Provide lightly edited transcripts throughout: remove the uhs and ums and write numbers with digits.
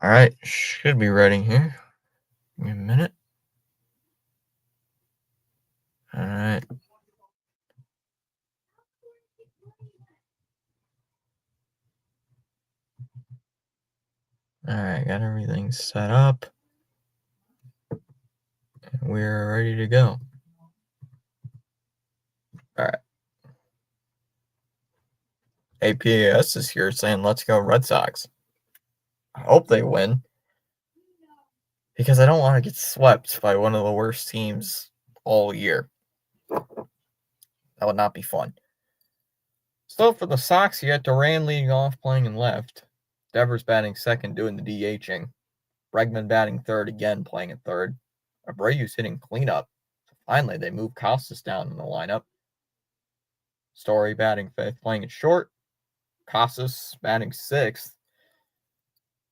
All right, should be ready here. Give me a minute. All right. All right, got everything set up. We're ready to go. All right. APAS is here saying, let's go Red Sox. I hope they win because I don't want to get swept by one of the worst teams all year. That would not be fun. So for the Sox, you got Duran leading off, playing in left. Devers batting second, doing the DHing. Bregman batting third again, playing in third. Abreu's hitting cleanup. Finally, they move Costas down in the lineup. Story batting fifth, playing at short. Casas batting sixth,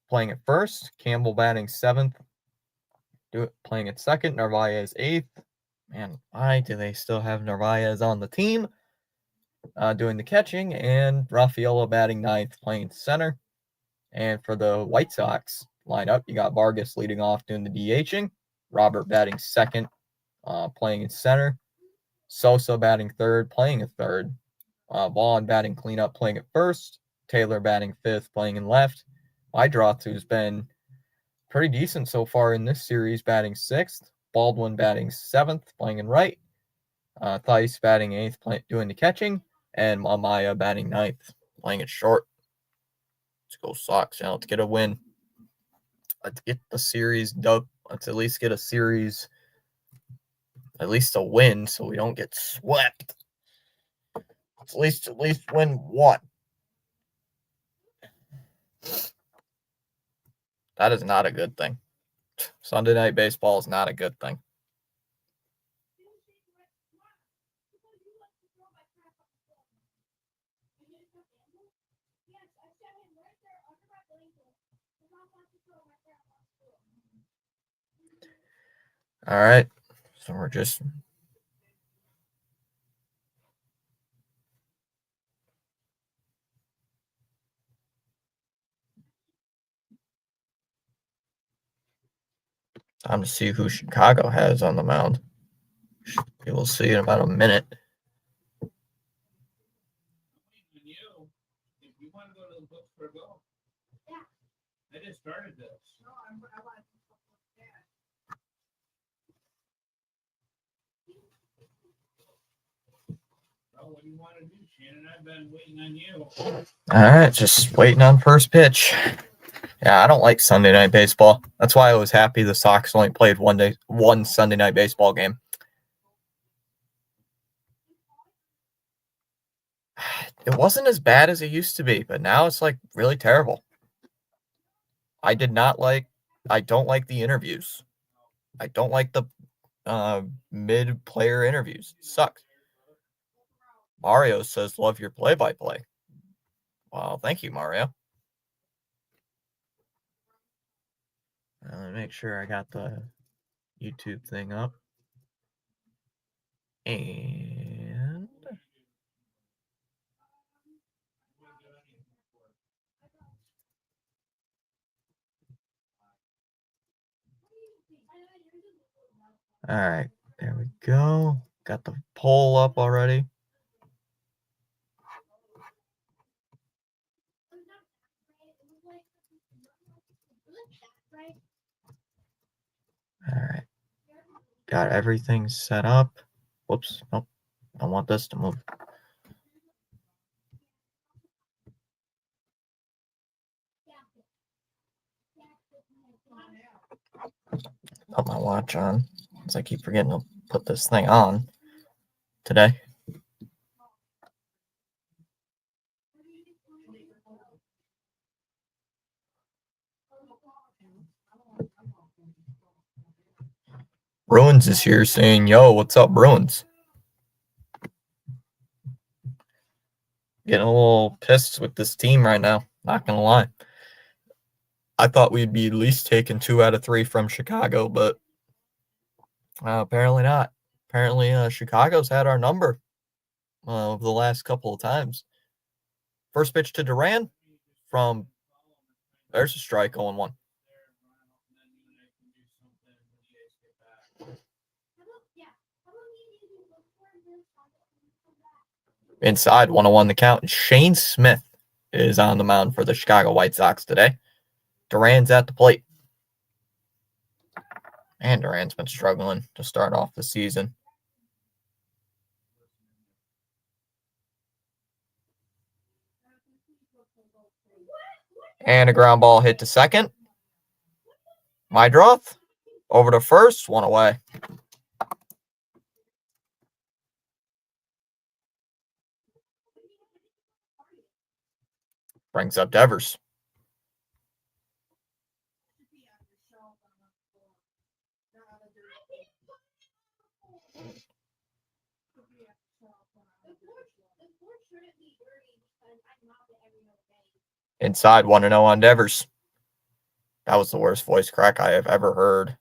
playing at first. Campbell batting seventh, playing at second. Narvaez eighth. Man, why do they still have Narvaez on the team? Doing the catching. And Rafaela batting ninth, playing center. And for the White Sox lineup, you got Vargas leading off, doing the DHing. Robert batting second, playing in center. Sosa batting third, playing at third. Vaughn batting cleanup, playing at first. Taylor batting fifth, playing in left. Idroth, who's been pretty decent so far in this series, batting sixth. Baldwin batting seventh, playing in right. Theis batting eighth, doing the catching. And Amaya batting ninth, playing at short. Let's go Sox. Now let's get a win. Let's get the series dub. Let's at least get a series, at least a win, so we don't get swept. Let's at least win one. That is not a good thing. Sunday Night Baseball is not a good thing. All right. So we're just time to see who Chicago has on the mound. We'll see in about a minute. I just started this. What do you want to do, Shannon? I've been waiting on you. All right, just waiting on first pitch. Yeah, I don't like Sunday Night Baseball. That's why I was happy the Sox only played one Sunday Night Baseball game. It wasn't as bad as it used to be, but now it's like really terrible. I don't like the interviews. I don't like the mid-player interviews. It sucks. Mario says, love your play-by-play. Well, thank you, Mario. Let me make sure I got the YouTube thing up. And all right, there we go. Got the poll up already. All right. Got everything set up. Whoops. Nope. I want this to move. Put my watch on, because I keep forgetting to put this thing on today. Bruins is here saying, yo, what's up, Bruins? Getting a little pissed with this team right now, not going to lie. I thought we'd be at least taking 2 out of 3 from Chicago, but apparently not. Apparently, Chicago's had our number over the last couple of times. First pitch to Duran from, there's a strike, 0-1. Inside, 1-1 the count. Shane Smith is on the mound for the Chicago White Sox today. Duran's at the plate. And Duran's been struggling to start off the season. And a ground ball hit to second. Meidroth over to first, one away. Brings up Devers. Inside, 1-0 on Devers. That was the worst voice crack I have ever heard.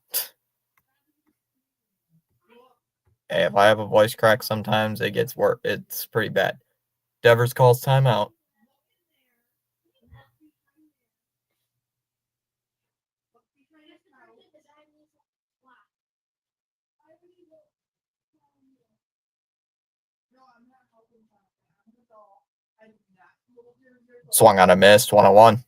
Hey, if I have a voice crack, sometimes it gets worse. It's pretty bad. Devers calls timeout. Swung on a miss, 1-1.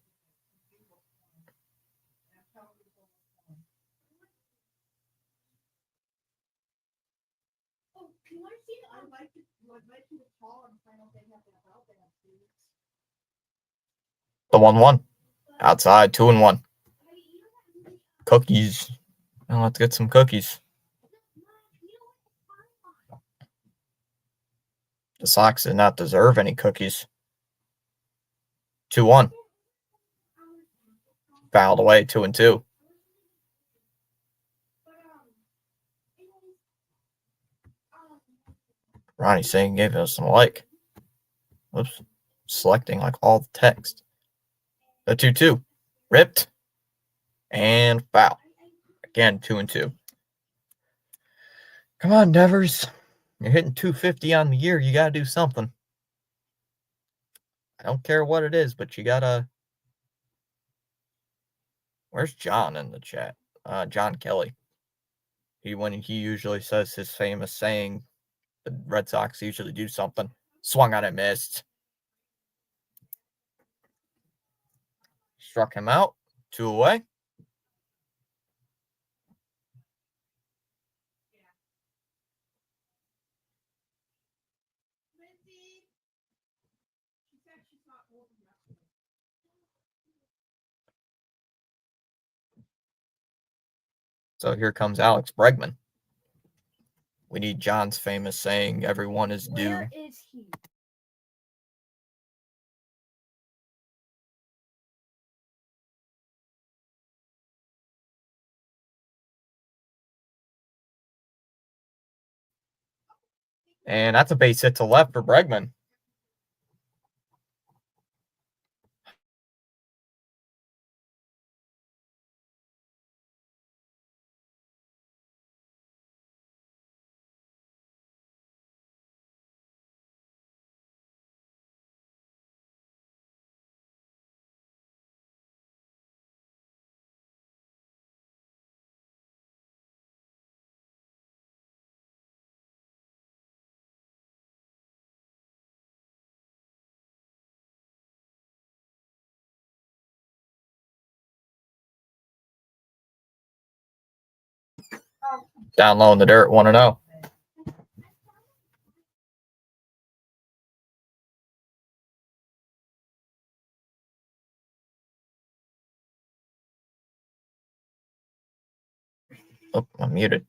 The 1-1. Outside, 2-1. Cookies. Now let's get some cookies. The Sox did not deserve any cookies. 2-1. Fouled away, 2-2. Ronnie Singh gave us some like. Oops. Selecting like all the text. The 2-2. Ripped. And foul. Again, 2-2. Come on, Devers. You're hitting 250 on the year. You got to do something. I don't care what it is, but you got to. Where's John in the chat? John Kelly. When he usually says his famous saying, the Red Sox usually do something. Swung on it, missed. Struck him out. 2 away. So here comes Alex Bregman. We need John's famous saying, everyone is due. Where is he? And that's a base hit to left for Bregman. Down low in the dirt, 1-0. Oh, I'm muted.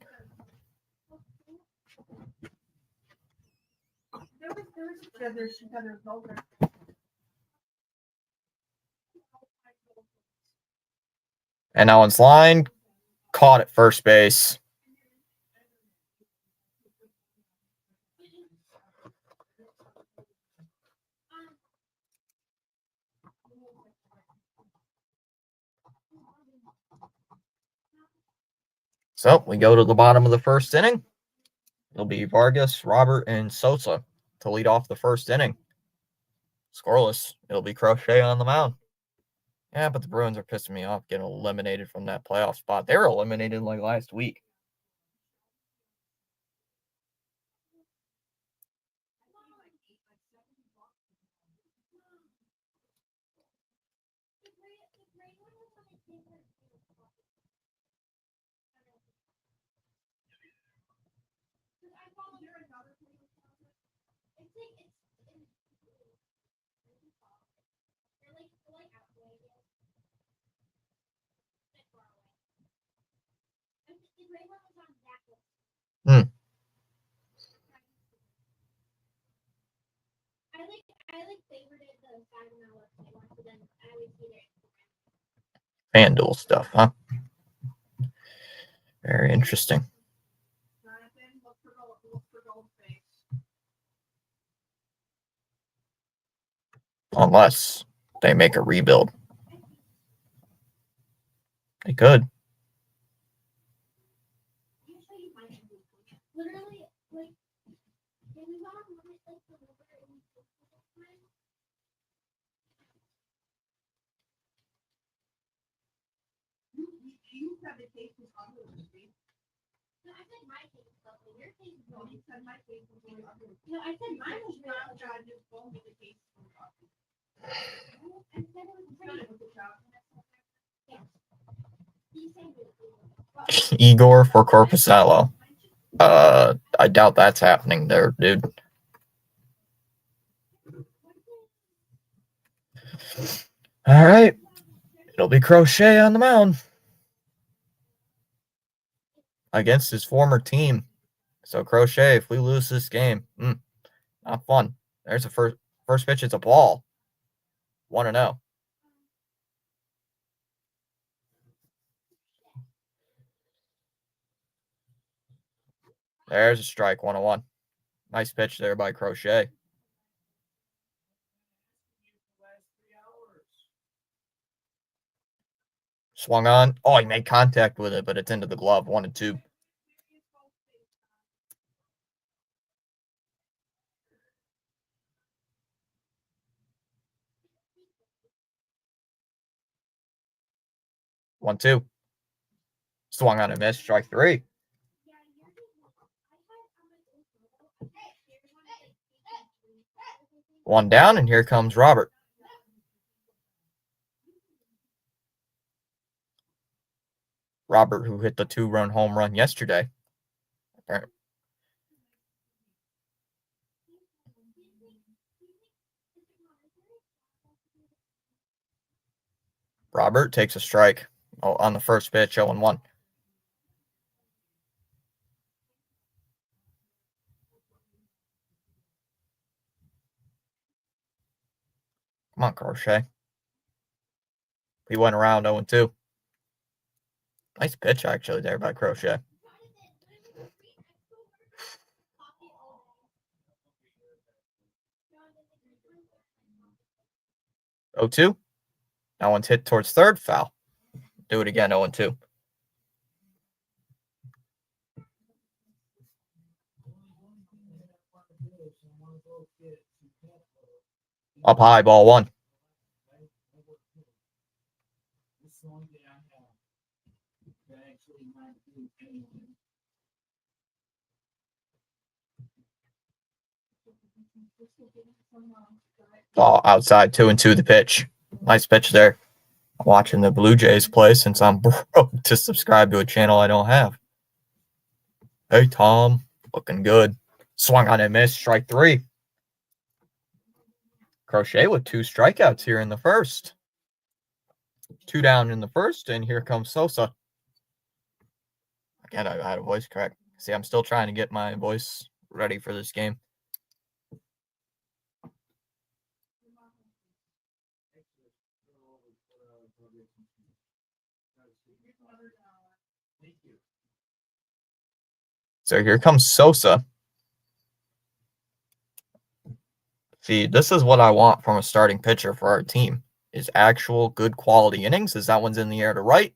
And now it's line. Caught at first base. So we go to the bottom of the first inning. It'll be Vargas, Robert, and Sosa to lead off the first inning. Scoreless. It'll be Crochet on the mound. Yeah, but the Bruins are pissing me off getting eliminated from that playoff spot. They were eliminated like last week. Hmm. FanDuel stuff, huh? Very interesting. Unless they make a rebuild. They could. Igor for Corpusalo. I doubt that's happening there, dude. All right. It'll be Crochet on the mound against his former team. So, Crochet, if we lose this game, not fun. There's a first pitch. It's a ball. 1-0. There's a strike, 1-1. Nice pitch there by Crochet. Swung on. Oh, he made contact with it, but it's into the glove. 1-2. One, two. Swung on and missed. Strike 3. One down, and here comes Robert. Robert, who hit the 2-run home run yesterday. Robert takes a strike on the first pitch, 0-1. Come on, Crochet. He went around 0-2. Nice pitch, actually, there by Crochet. Oh, 2. That one's hit towards third, foul. Do it again, 0-2. Up high, ball 1. Oh, outside, 2-2 the pitch. Nice pitch there. Watching the Blue Jays play since I'm broke to subscribe to a channel I don't have. Hey, Tom. Looking good. Swung on and missed. Strike 3. Crochet with 2 strikeouts here in the first. 2 down in the first, and here comes Sosa. Again, I had a voice crack. See, I'm still trying to get my voice ready for this game. So here comes Sosa. See, this is what I want from a starting pitcher for our team, is actual good quality innings. As that one's in the air to right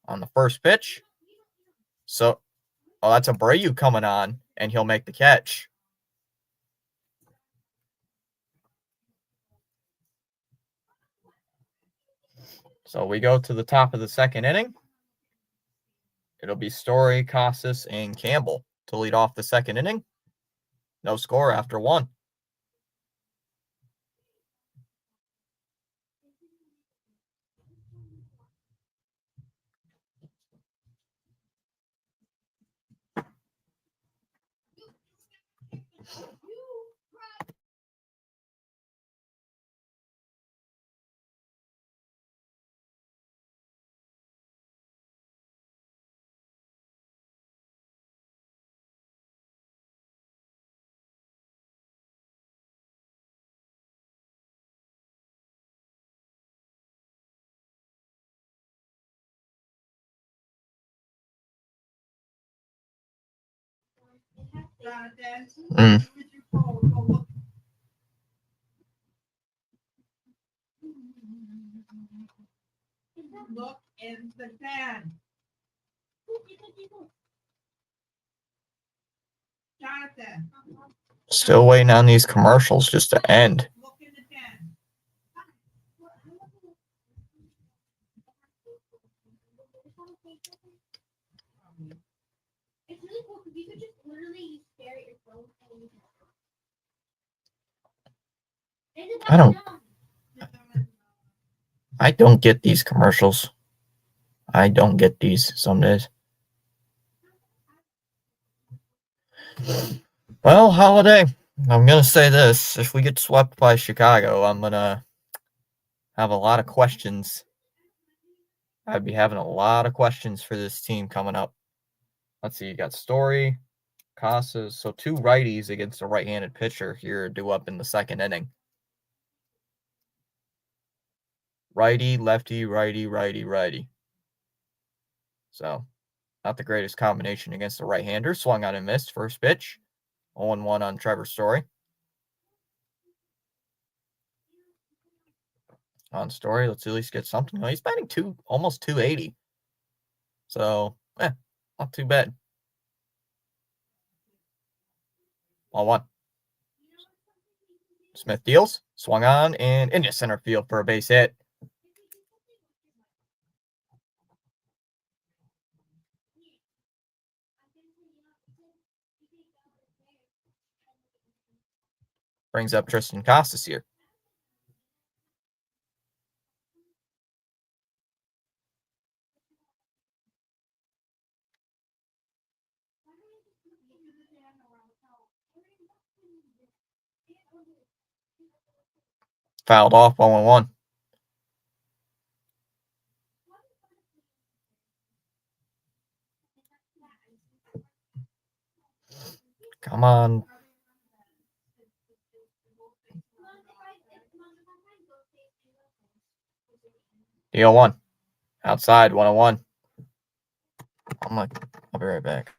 on the first pitch. So, that's Abreu coming on, and he'll make the catch. So we go to the top of the second inning. It'll be Story, Casas, and Campbell to lead off the second inning. No score after 1. Mm. Still waiting on these commercials just to end. I don't get these commercials. I don't get these some days. Well, Holiday, I'm going to say this. If we get swept by Chicago, I'm going to have a lot of questions. I'd be having a lot of questions for this team coming up. Let's see, you got Story, Casas. So 2 righties against a right-handed pitcher here due up in the second inning. Righty, lefty, righty, righty, righty. So, not the greatest combination against a right-hander. Swung on and missed. First pitch. 0-1 on Trevor Story. On Story, let's at least get something. Well, he's batting almost 280. So, not too bad. 0-1. Smith deals. Swung on and into center field for a base hit. Brings up Tristan Casas here. Fouled off, 1-1. Come on. Deal 1. Outside, 1-1. I'll be right back.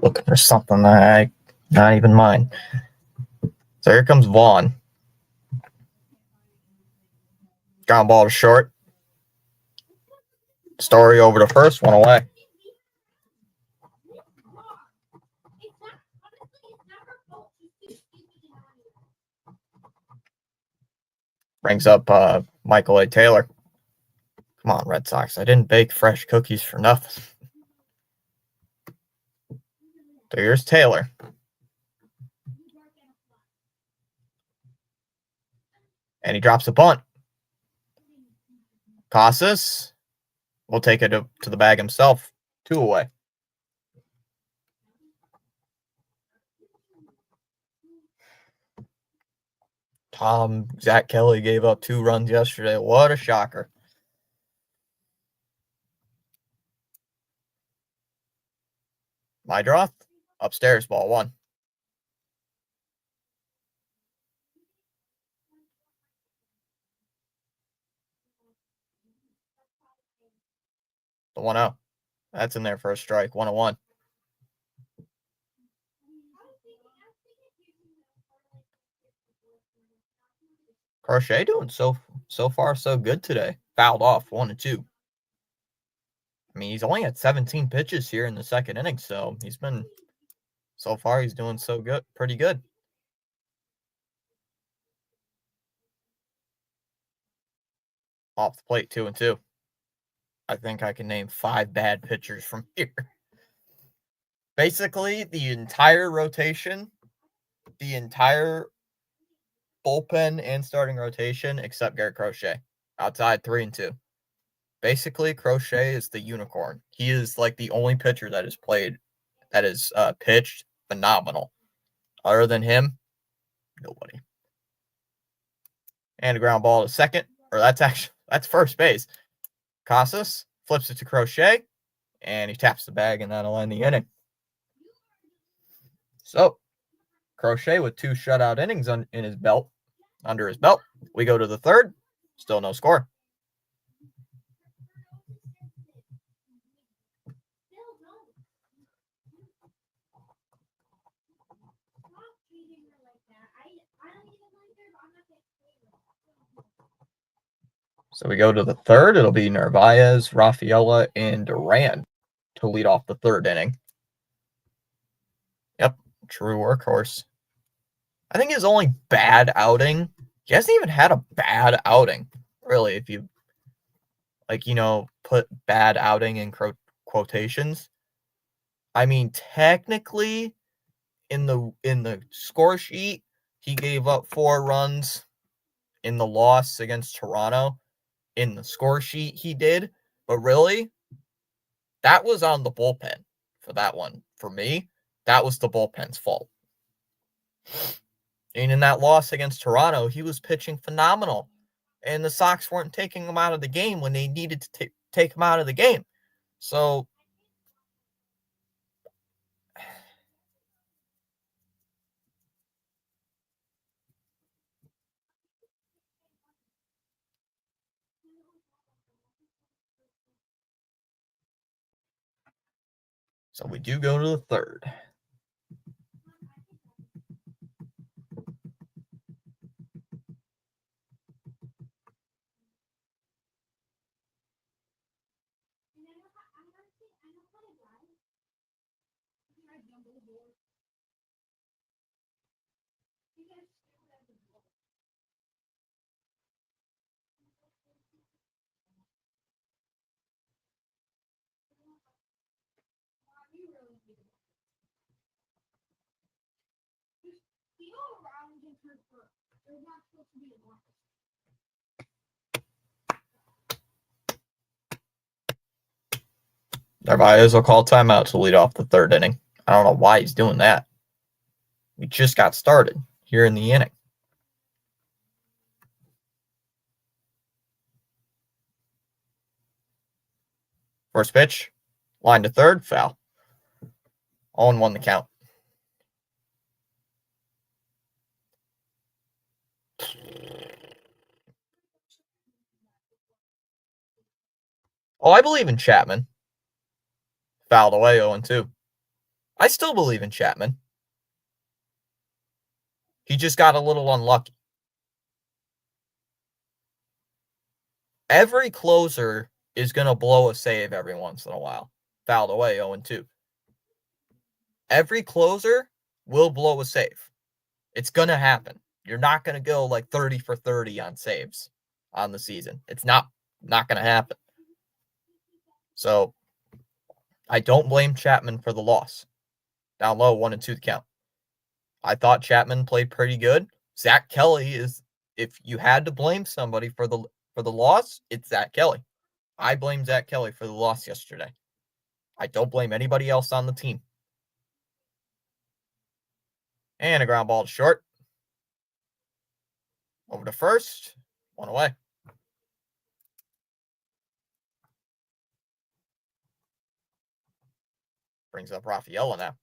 looking for something that not even mine. So here comes Vaughn. Ground ball to short. Story over to first, one away. Brings up Michael A. Taylor. Come on, Red Sox. I didn't bake fresh cookies for nothing. So here's Taylor. And he drops a bunt. Casas will take it to the bag himself. 2 away. Zach Kelly gave up 2 runs yesterday. What a shocker. Meidroth, upstairs, ball 1. The 1-0. That's in there for a strike. 1-1. Crochet doing so far so good today. Fouled off 1-2. I mean, he's only had 17 pitches here in the second inning, so he's been so far he's doing so good, pretty good. Off the plate, 2-2. I think I can name 5 bad pitchers from here. Basically, the entire rotation, the entire bullpen and starting rotation, except Garrett Crochet, outside 3-2. Basically, Crochet is the unicorn. He is like the only pitcher that has pitched phenomenal. Other than him, nobody. And a ground ball to second, or that's first base. Casas flips it to Crochet, and he taps the bag, and that'll end the inning. So, Crochet with 2 shutout innings under his belt. We go to the third. Still no score. So we go to the third. It'll be Narvaez, Rafaela, and Duran to lead off the third inning. Yep, true workhorse. I think his only bad outing, he hasn't even had a bad outing, really, if you, put bad outing in quotations. I mean, technically, in the score sheet, he gave up 4 runs in the loss against Toronto. In the score sheet, he did. But really, that was on the bullpen for that one. For me, that was the bullpen's fault. And in that loss against Toronto, he was pitching phenomenal. And the Sox weren't taking him out of the game when they needed to take him out of the game. So we do go to the third. Narvaez will call timeout to lead off the third inning. I don't know why he's doing that. We just got started here in the inning. First pitch, line to third, foul. 0-1 the count. Oh, I believe in Chapman. Fouled away, 0-2. I still believe in Chapman. He just got a little unlucky. Every closer is going to blow a save every once in a while. Fouled away 0-2. Every closer will blow a save. It's going to happen. You're not going to go like 30 for 30 on saves on the season. It's not going to happen. So I don't blame Chapman for the loss. Down low, 1-2 count. I thought Chapman played pretty good. Zach Kelly is, if you had to blame somebody for the loss, it's Zach Kelly. I blame Zach Kelly for the loss yesterday. I don't blame anybody else on the team. And a ground ball to short. Over to first. One away. Brings up Rafaela now.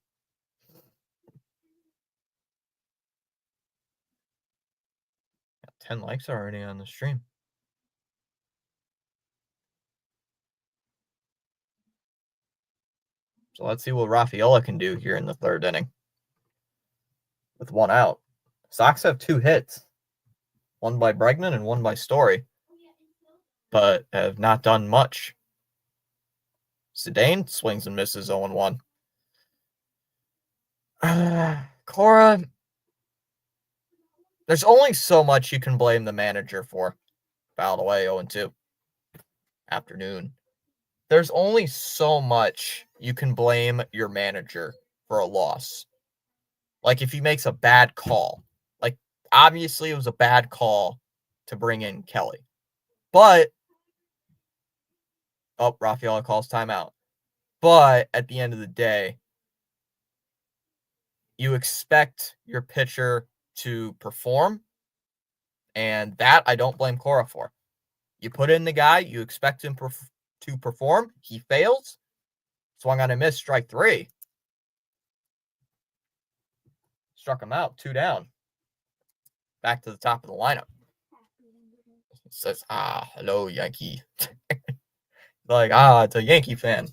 Got 10 likes already on the stream. So let's see what Rafaela can do here in the third inning. With one out. Sox have 2 hits. One by Bregman and one by Story. But have not done much. Zidane swings and misses 0-1. Cora, there's only so much you can blame the manager for. Fouled away 0-2. Afternoon. There's only so much you can blame your manager for a loss. Like if he makes a bad call. Like obviously it was a bad call to bring in Kelly. But Rafaela calls timeout. But at the end of the day, you expect your pitcher to perform. And that I don't blame Cora for. You put in the guy, you expect him to perform. He fails. Swung on a miss, strike 3. Struck him out, 2 down. Back to the top of the lineup. He says, hello, Yankee. Like, it's a Yankee fan.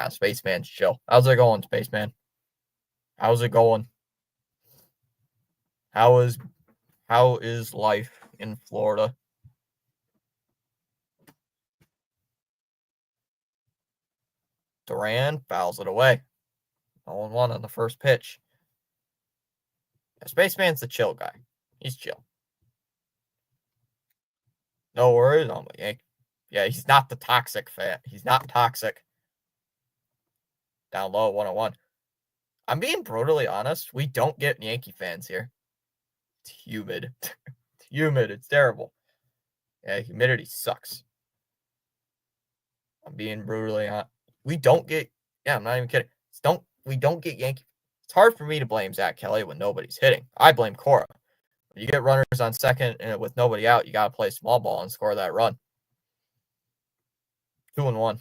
Spaceman's chill. How's it going, Spaceman? How's it going? How is life in Florida? Duran fouls it away. 0-1 on the first pitch. Spaceman's the chill guy. He's chill. No worries. I'm a Yankee. Yeah, he's not the toxic fan. He's not toxic. Down low, 1-1. I'm being brutally honest. We don't get Yankee fans here. It's humid. It's humid. It's terrible. Yeah, humidity sucks. I'm being brutally honest. We don't get. Yeah, I'm not even kidding. We don't get Yankee. It's hard for me to blame Zach Kelly when nobody's hitting. I blame Cora. When you get runners on second and with nobody out, you got to play small ball and score that run. 2-1.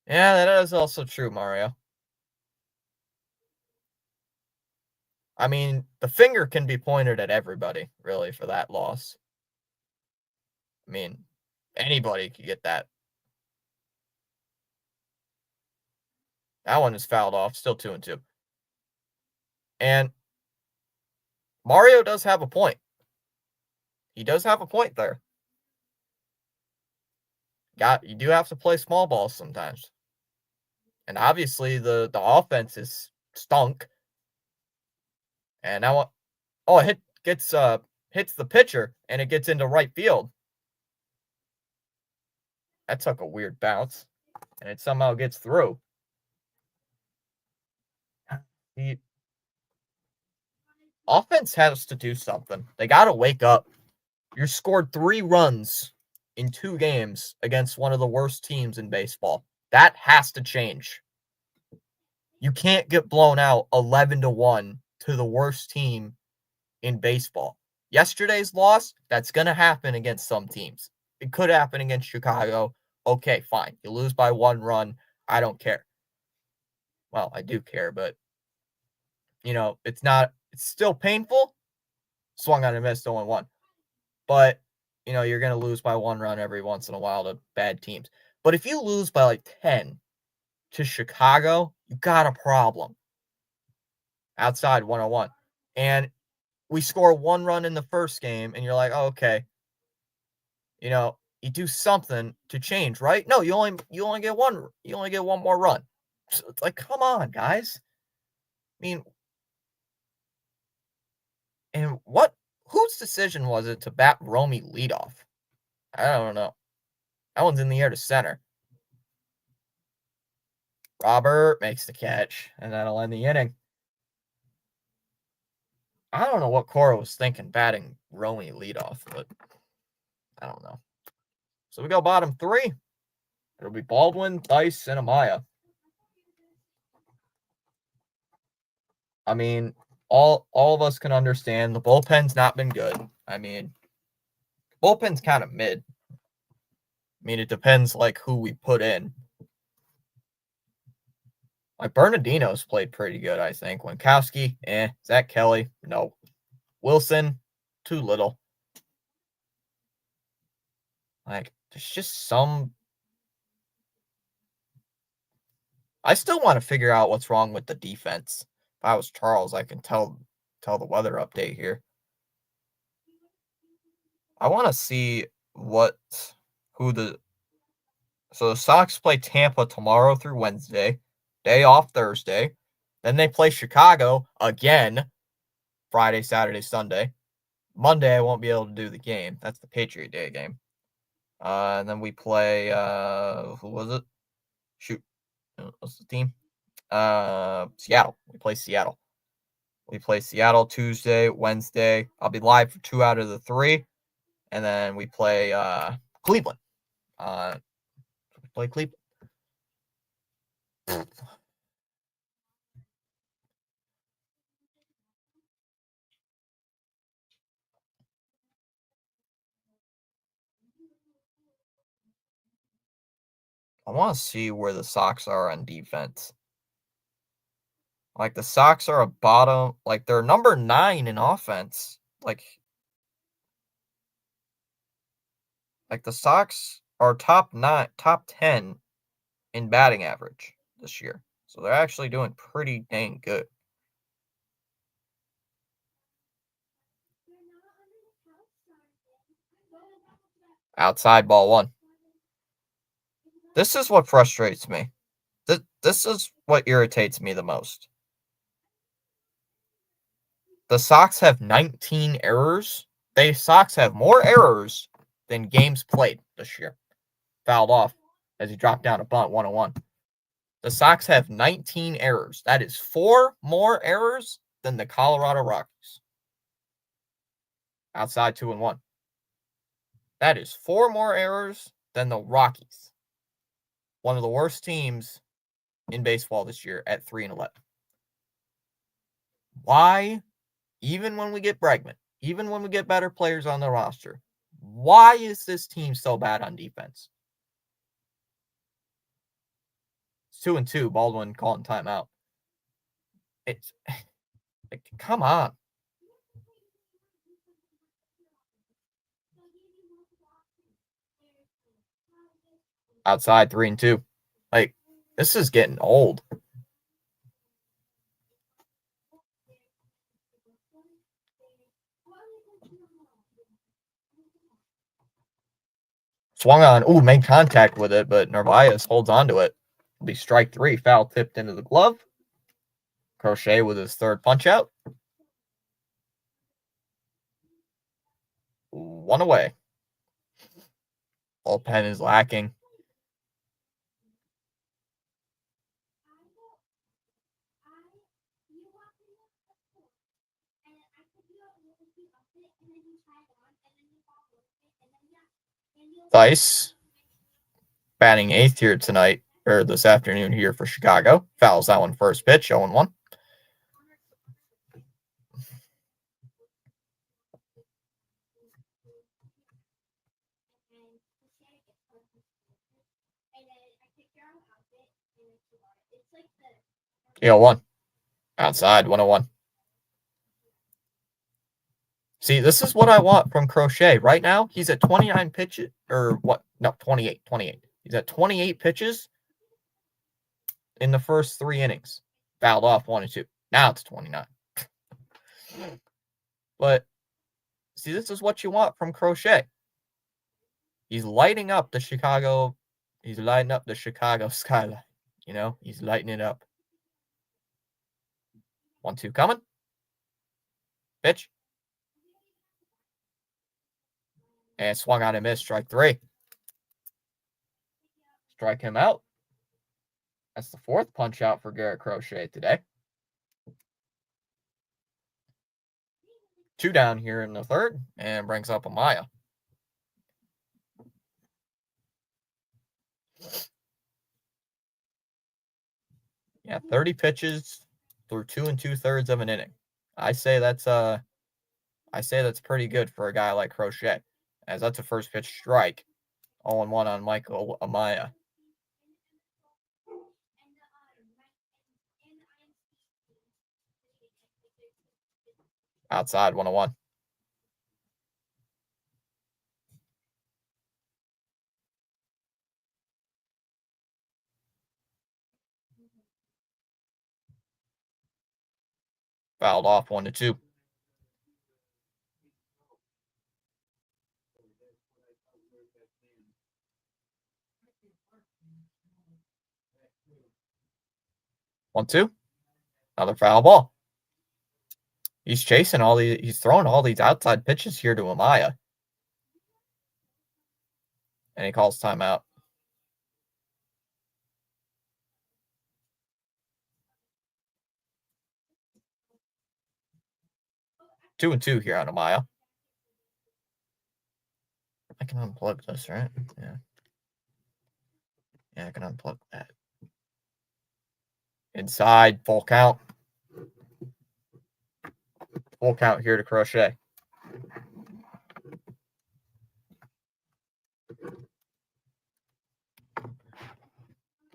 Yeah, that is also true, Mario. I mean, the finger can be pointed at everybody, really, for that loss. I mean, anybody could get that. That one is fouled off, still 2-2. And Mario does have a point. He does have a point there. You do have to play small balls sometimes. And obviously the offense is stunk. And now it hits the pitcher and it gets into right field. That took a weird bounce. And it somehow gets through. The offense has to do something. They got to wake up. You scored 3 runs in 2 games against one of the worst teams in baseball. That has to change. You can't get blown out 11-1 to the worst team in baseball. Yesterday's loss, that's going to happen against some teams. It could happen against Chicago. Okay, fine. You lose by 1 run. I don't care. Well, I do care, but it's still painful. Swung on a miss, 0-1. But, you're going to lose by 1 run every once in a while to bad teams. But if you lose by like 10 to Chicago you got a problem. Outside 101. And we score 1 run in the first game, and you're like, oh, okay. You do something to change, right? No, you only get one more run. So it's like, come on, guys. I mean, and whose decision was it to bat Romy leadoff? I don't know. That one's in the air to center. Robert makes the catch, and that'll end the inning. I don't know what Cora was thinking batting Romy leadoff, but I don't know. So we go bottom 3. It'll be Baldwin, Dice, and Amaya. I mean, all of us can understand the bullpen's not been good. I mean, bullpen's kind of mid. I mean, it depends like who we put in. Like Bernardino's played pretty good, I think. Winkowski, Zach Kelly, no. Wilson, too little. Like, there's just some. I still want to figure out what's wrong with the defense. If I was Charles, I can tell the weather update here. I want to see so the Sox play Tampa tomorrow through Wednesday, day off Thursday. Then they play Chicago again Friday, Saturday, Sunday. Monday, I won't be able to do the game. That's the Patriot Day game. And then we play, who was it? Shoot. What's the team? Seattle. We play Seattle. Tuesday, Wednesday. I'll be live for 2 out of the 3. And then we play Cleveland. I want to see where the Sox are on defense. Like, the Sox are a bottom, like, they're number 9 in offense. Like the Sox are top 10 in batting average this year. So they're actually doing pretty dang good. Outside ball 1. This is what frustrates me. This is what irritates me the most. The Sox have 19 errors. The Sox have more errors than games played this year. Fouled off as he dropped down a bunt 101. The Sox have 19 errors. That is 4 more errors than the Colorado Rockies. Outside 2-1. That is 4 more errors than the Rockies. One of the worst teams in baseball this year at 3-11. Why, even when we get Bregman, even when we get better players on the roster, why is this team so bad on defense? It's 2-2. Baldwin calling timeout. It's like, come on. Outside 3-2. Like, this is getting old. Swung on. Made contact with it, but Narvaez holds on to it. It'll be strike 3. Foul tipped into the glove. Crochet with his third punch out. 1 away. Bullpen is lacking. Dice batting 8th here tonight, or this afternoon here for Chicago. Fouls that one first pitch, 0-1. Yeah, 1. Outside, 1-1. See, this is what I want from Crochet. Right now, he's at 29 pitches, or what? No, 28. He's at 28 pitches. in the first 3 innings. Fouled off 1 and 2. Now it's 29. But see, this is what you want from Crochet. He's lighting up the Chicago. He's lighting up the Chicago skyline. You know, he's lighting it up. 1-2 coming. Pitch. And swung out and missed. Strike 3. Strike him out. That's the 4th punch out for Garrett Crochet today. 2 down here in the 3rd, and brings up Amaya. Yeah, 30 pitches through 2 2/3 of an inning. I say that's pretty good for a guy like Crochet, as that's a first pitch strike. 0-1 on Michael Amaya. Outside 1-1. Fouled off 1-2. One, two. Another foul ball. He's chasing he's throwing all these outside pitches here to Amaya. And he calls timeout. Two and two here on Amaya. I can unplug this, right? Yeah. Yeah, I can unplug that. Inside, full count. Full count here to Crochet.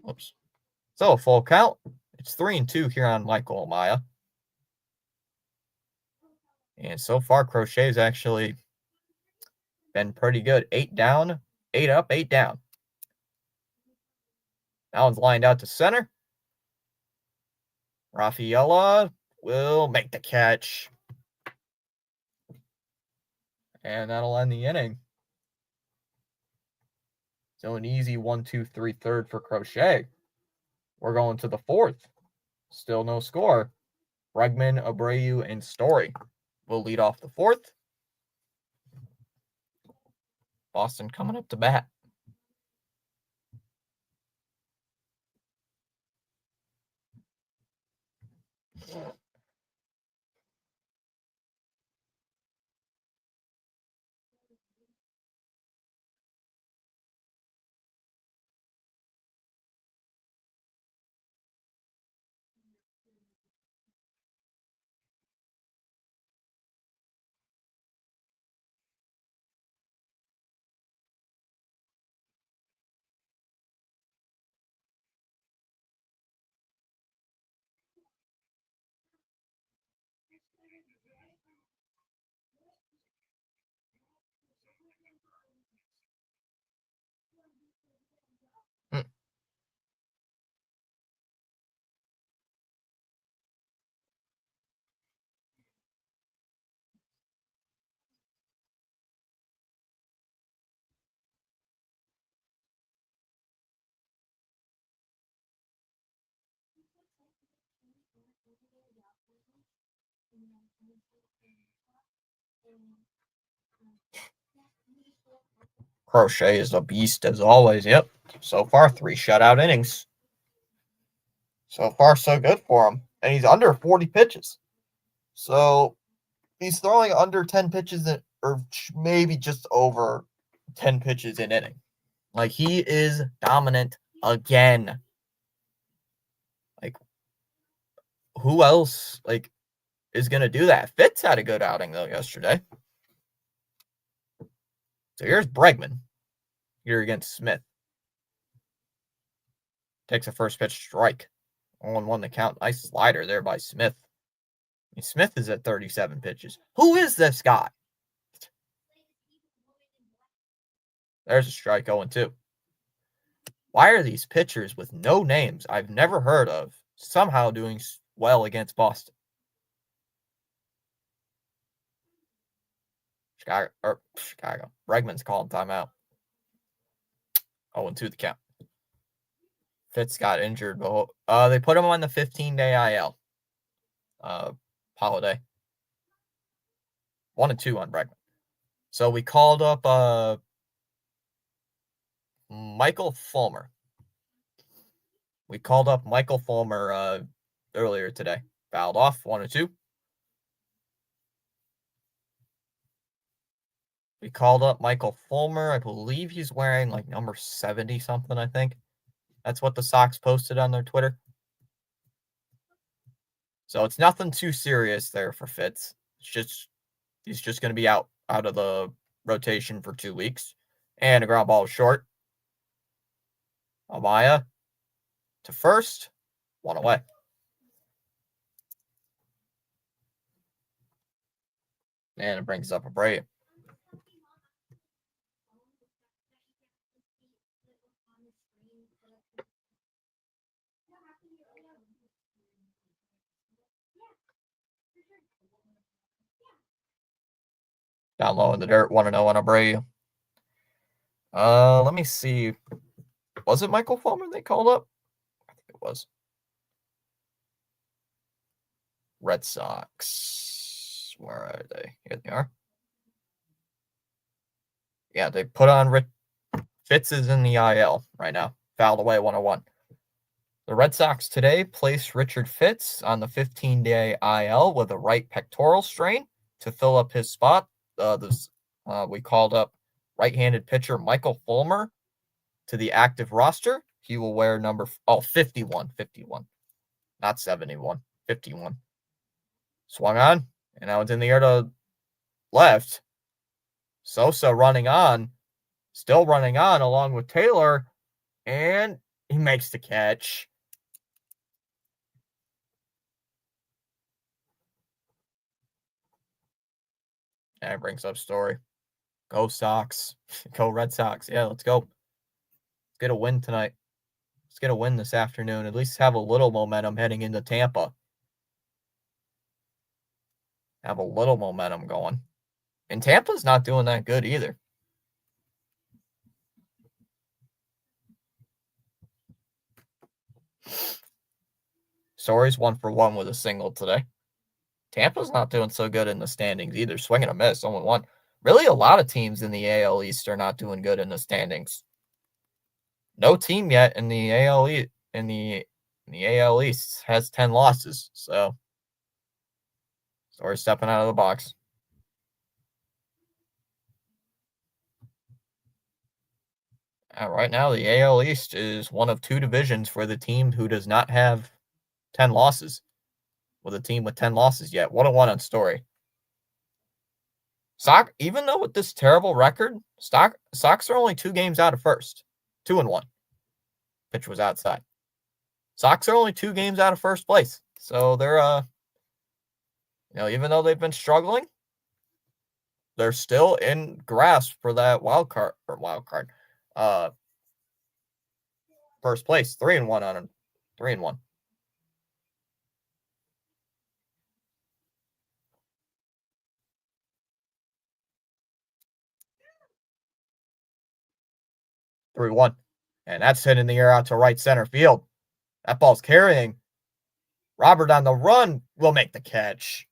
Oops. So, full count. It's 3-2 here on Michael Amaya. And so far, Crochet's actually been pretty good. 8 down, 8 up, 8 down. That one's lined out to center. Rafaela will make the catch. And that'll end the inning. So an easy 1-2-3 third for Crochet. We're going to the 4th. Still no score. Bregman, Abreu, and Story will lead off the 4th. Boston coming up to bat. Crochet is a beast as always. Yep. So far, 3 shutout innings. So far, so good for him. And he's under 40 pitches. So he's throwing under 10 pitches, or maybe just over 10 pitches an inning. Like, he is dominant again. Like, who else, is going to do that? Fitz had a good outing, though, yesterday. So here's Bregman here against Smith. Takes a first pitch strike. 0-1 the count. Nice slider there by Smith. I mean, Smith is at 37 pitches. Who is this guy? There's a strike 0-2. Why are these pitchers with no names I've never heard of somehow doing well against Boston? Chicago. Bregman's calling timeout. 0-2 the count. Fitz got injured, but they put him on the 15-day IL. Holiday. 1-2 on Bregman. So we called up Michael Fulmer. Earlier today. Fouled off, 1-2. We called up Michael Fulmer. I believe he's wearing like number 70 something, I think. That's what the Sox posted on their Twitter. So it's nothing too serious there for Fitz. He's just going to be out of the rotation for 2 weeks. And a ground ball short. Amaya to first. 1 away. And it brings up Abreu. Down low in the dirt, 1-0 on Abreu. Let me see. Was it Michael Fulmer they called up? I think it was. Red Sox. Where are they? Here they are. Yeah, they put on Fitz is in the IL right now. Fouled away, 1-1. The Red Sox today placed Richard Fitz on the 15-day IL with a right pectoral strain to fill up his spot. We called up right-handed pitcher Michael Fulmer to the active roster. He will wear number 51, not 71, 51. Swung on, and now it's in the air to left. Sosa running on, still running on along with Taylor, and he makes the catch. And it brings up Story. Go Sox. Go Red Sox. Yeah, let's go. Let's get a win tonight. Let's get a win this afternoon. At least have a little momentum heading into Tampa. Have a little momentum going. And Tampa's not doing that good either. Story's 1 for 1 with a single today. Tampa's not doing so good in the standings either. Swing and a miss, only 1. Really, a lot of teams in the AL East are not doing good in the standings. No team yet in the AL East has 10 losses. So, Story stepping out of the box. Right now, the AL East is one of 2 divisions for the team who does not have 10 losses. With a team with 10 losses yet. 1-1 on Story. Even though with this terrible record, Sox are only 2 games out of first. 2-1. Pitch was outside. Sox are only 2 games out of first place. So they're even though they've been struggling, they're still in grasp for that wild card. First place. 3-1 on 3-1. 3-1. And that's hitting the air out to right center field. That ball's carrying. Robert on the run will make the catch.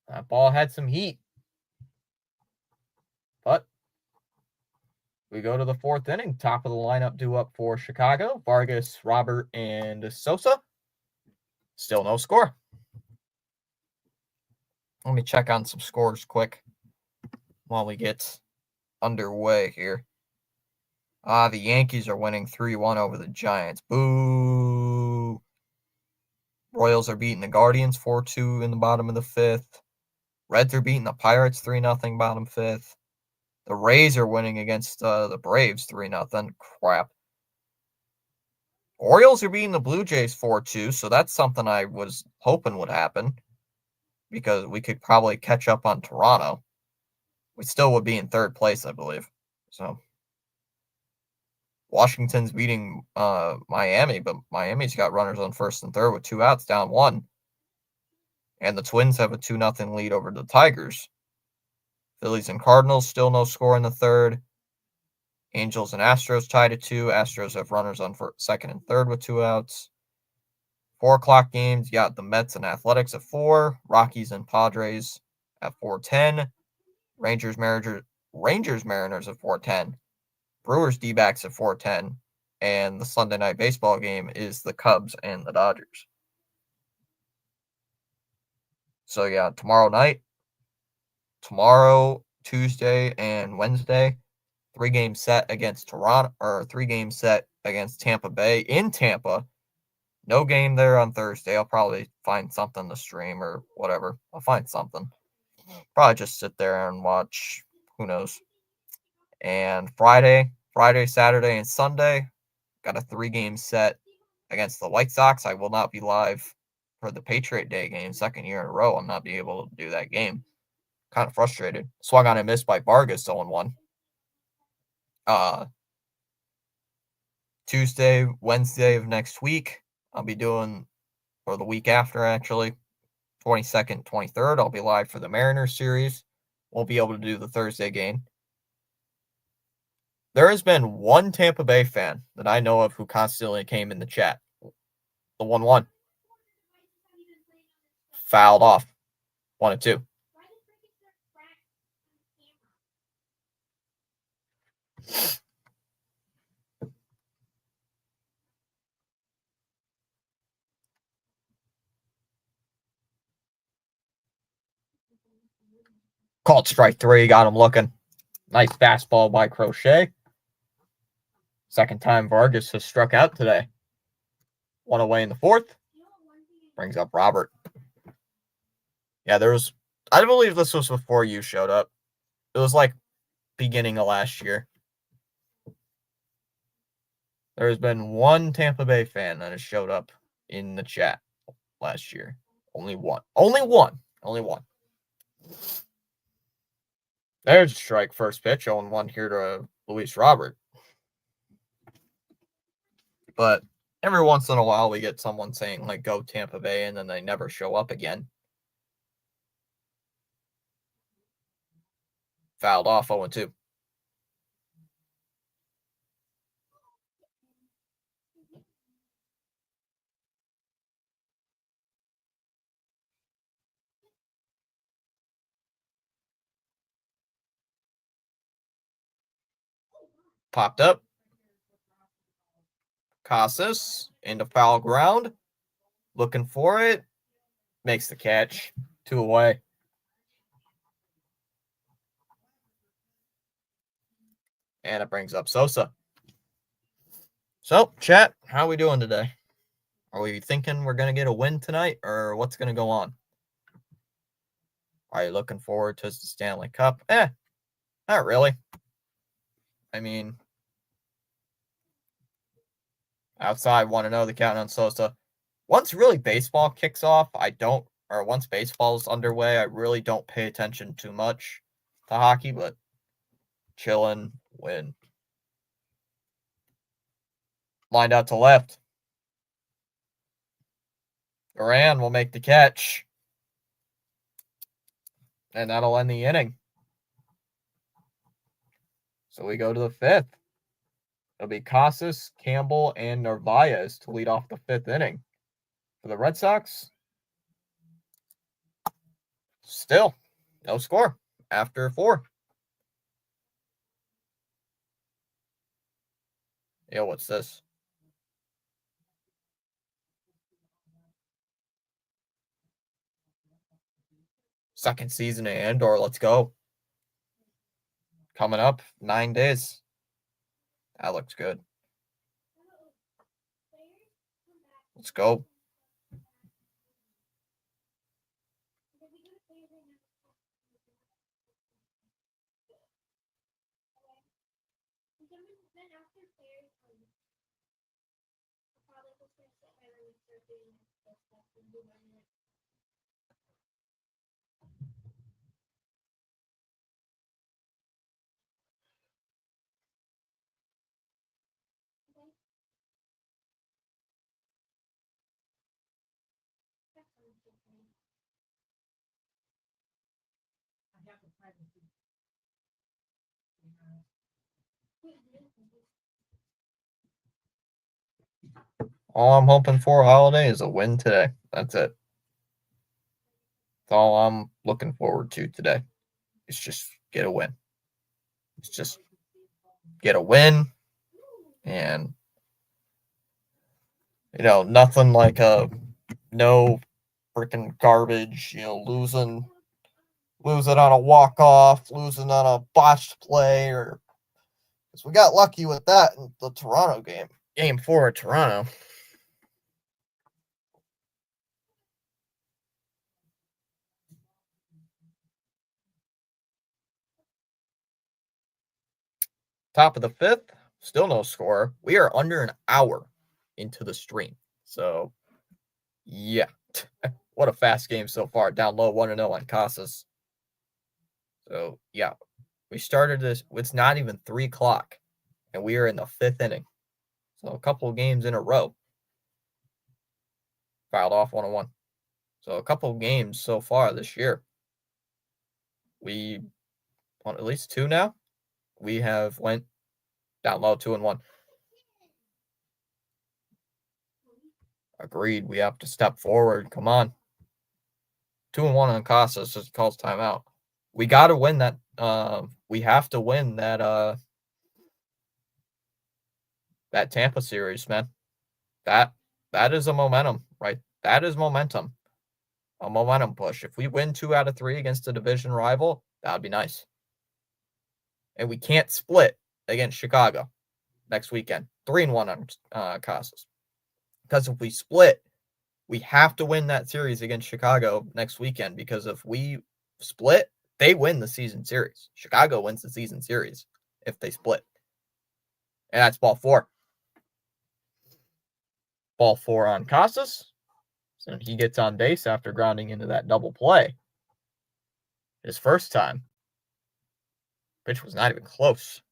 That ball had some heat. But we go to the 4th inning. Top of the lineup due up for Chicago. Vargas, Robert, and Sosa. Still no score. Let me check on some scores quick while we get underway here. The Yankees are winning 3-1 over the Giants. Boo! Royals are beating the Guardians 4-2 in the bottom of the 5th. Reds are beating the Pirates 3-0 bottom 5th. The Rays are winning against the Braves 3-0. Crap. Orioles are beating the Blue Jays 4-2, so that's something I was hoping would happen because we could probably catch up on Toronto. we still would be in third place, I believe. So Washington's beating Miami, but Miami's got runners on first and third with 2 outs, down 1. And the Twins have a 2-0 lead over the Tigers. Phillies and Cardinals still no score in the third. Angels and Astros tied at 2. Astros have runners on second and third with 2 outs. 4 o'clock games, you got the Mets and Athletics at 4. Rockies and Padres at 4:10. Rangers Mariners at 4:10. Brewers D-backs at 4:10. And the Sunday night baseball game is the Cubs and the Dodgers. So yeah, tomorrow, Tuesday, and Wednesday, 3-game set against Toronto, or 3-game set against Tampa Bay in Tampa. No game there on Thursday. I'll probably find something to stream or whatever. I'll find something. Probably just sit there and watch. Who knows? And Friday, Saturday, and Sunday, got a 3-game set against the White Sox. I will not be live for the Patriot Day game, second year in a row. I'm not be able to do that game. Kind of frustrated. Swung on a miss by Vargas, 0-1. Tuesday, Wednesday of next week, I'll be doing, or the week after actually, 22nd, 23rd, I'll be live for the Mariners series. Won't be able to do the Thursday game. There has been one Tampa Bay fan that I know of who constantly came in the chat. The 1-1. Fouled off. 1-2. Called strike 3. Got him looking. Nice fastball by Crochet. Second time Vargas has struck out today. 1 away in the 4th. Brings up Robert. Yeah, I believe this was before you showed up. It was like beginning of last year. There has been one Tampa Bay fan that has showed up in the chat last year. Only one. There's a strike, first pitch, 0-1 here to Luis Robert. But every once in a while, we get someone saying, like, go Tampa Bay, and then they never show up again. Fouled off, 0-2. Popped up. Casas into foul ground. Looking for it. Makes the catch. 2 away. And it brings up Sosa. So, chat, how are we doing today? Are we thinking we're going to get a win tonight, or what's going to go on? Are you looking forward to the Stanley Cup? Not really. I mean, outside, want to know the count on Sosa. Once really baseball kicks off, once baseball's underway, I really don't pay attention too much to hockey, but chilling, win. Lined out to left. Duran will make the catch. And that'll end the inning. So we go to the 5th. It'll be Casas, Campbell, and Narvaez to lead off the 5th inning. For the Red Sox, still no score after 4. Yo, what's this? Second season in Andor. Let's go. Coming up 9 days. That looks good. Let's go. All I'm hoping for holiday is a win today. That's it. That's all I'm looking forward to today. It's just get a win. It's just get a win, and nothing like no freaking garbage. Losing on a walk off, losing on a botched play, or because we got lucky with that in the Toronto game 4 at Toronto. Top of the 5th, still no score. We are under an hour into the stream. So, yeah. What a fast game so far. Down low 1-0 on Casas. So, yeah. We started this, it's not even 3 o'clock, and we are in the 5th inning. So, a couple of games in a row. Filed off 1-1. So, a couple of games so far this year. We, on at least 2 now, we have went down low 2-1. Agreed. We have to step forward. Come on. 2-1 on Casas just calls timeout. We got to win that. We have to win that Tampa series, man. That is a momentum, right? That is momentum. A momentum push. If we win 2 out of 3 against a division rival, that would be nice. And we can't split against Chicago next weekend. 3-1 on Casas. Because if we split, we have to win that series against Chicago next weekend, because if we split, they win the season series. Chicago wins the season series if they split. And that's ball 4. Ball 4 on Casas. So he gets on base after grounding into that double play. His first time. Pitch was not even close.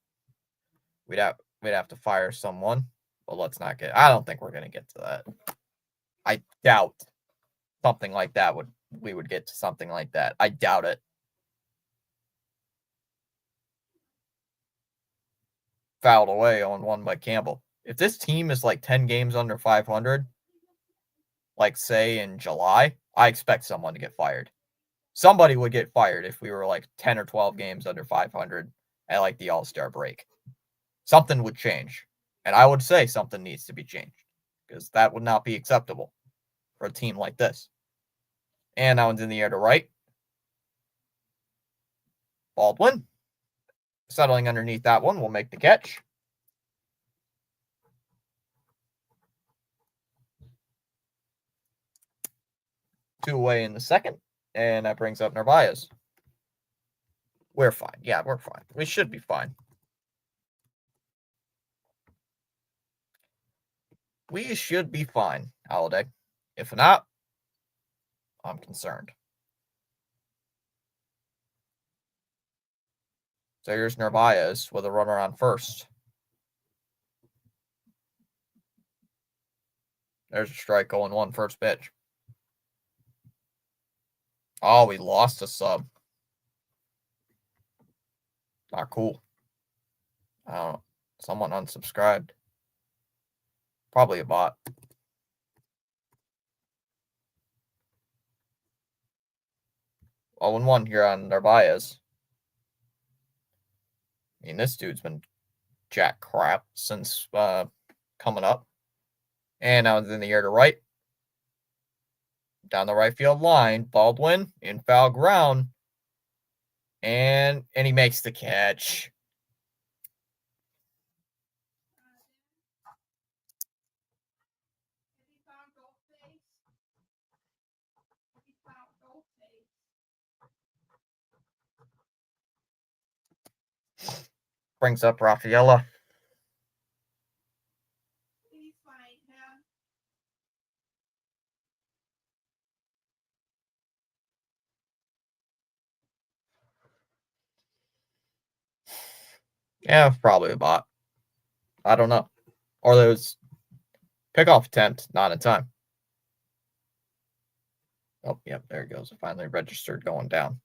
We'd have to fire someone. But let's not get. I don't think we're gonna get to that. I doubt something like that we would get to something like that. I doubt it. Fouled away on 1 by Campbell. If this team is like 10 games under 500, like say in July, I expect someone to get fired. Somebody would get fired if we were like 10 or 12 games under 500 at like the All-Star break. Something would change. And I would say something needs to be changed, because that would not be acceptable for a team like this. And that one's in the air to right. Baldwin settling underneath that one will make the catch. Two away in the second, and that brings up Narvaez. We're fine. Yeah, we're fine. We should be fine. We should be fine, Holiday. If not, I'm concerned. So here's Narvaez with a runner on first. There's a strike, 0-1 first pitch. Oh, we lost a sub. Not cool. I don't know. Someone unsubscribed. Probably a bot. 0-1 here on Narvaez. I mean, this dude's been jack crap since coming up. And now it's in the air to right. Down the right field line. Baldwin in foul ground. And he makes the catch. Brings up Rafaela. Yeah, probably a bot. I don't know. Or those pickoff attempt, not in time. Oh, yep, there it goes. It finally registered going down.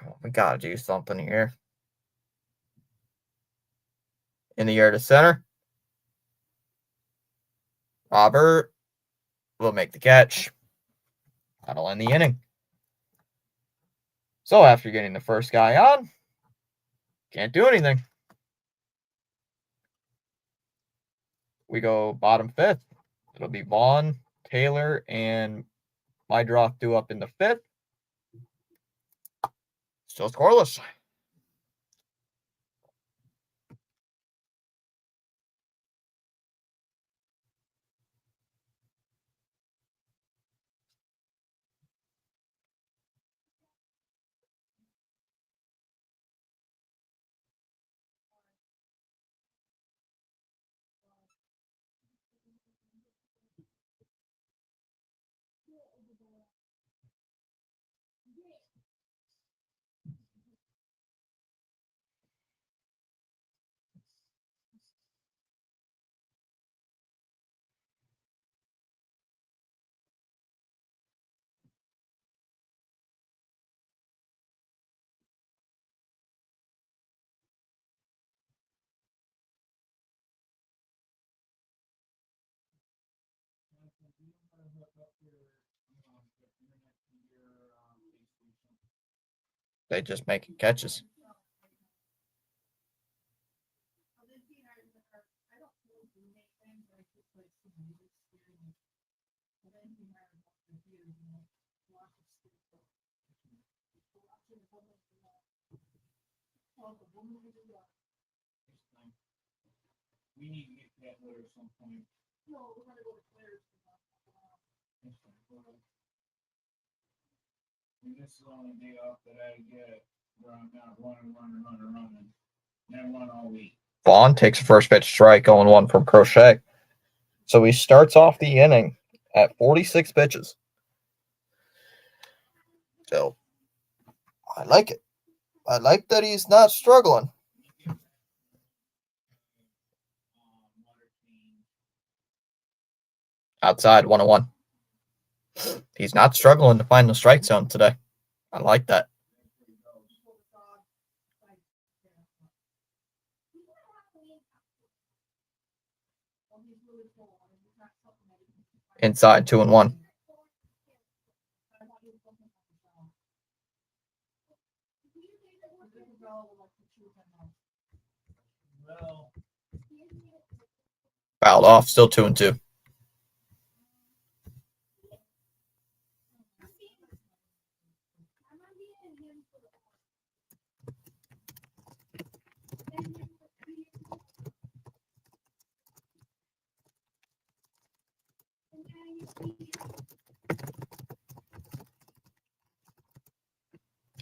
Come on, we gotta do something here. In the air to center. Robert will make the catch. That'll end the inning. So after getting the first guy on, can't do anything. We go bottom fifth. It'll be Vaughn, Taylor, and Mydroth due up in the fifth. Still scoreless. They just making catches. We need to get that letter at some point. No, we're gonna go to Claire's. And this is on a day off that I get where I'm not running. And I run all week. Vaughn takes a first pitch strike, 0-1 from Crochet. So he starts off the inning at 46 pitches. So I like it. I like that he's not struggling. Outside 1-1. He's not struggling to find the strike zone today. I like that. Inside 2-1. Fouled off, still 2-2.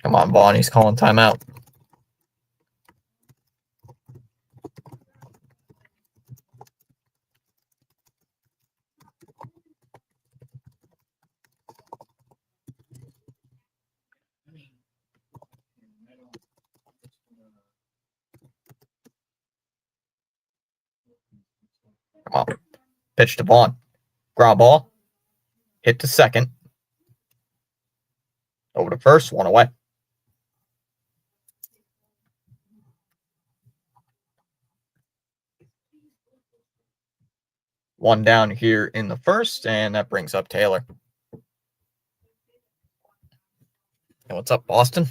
Come on, Vaughn. He's calling timeout. Come on. Pitch to Vaughn. Ground ball. Hit to second. Over to first. 1 away. One down here in the first, and that brings up Taylor. And what's up, Boston?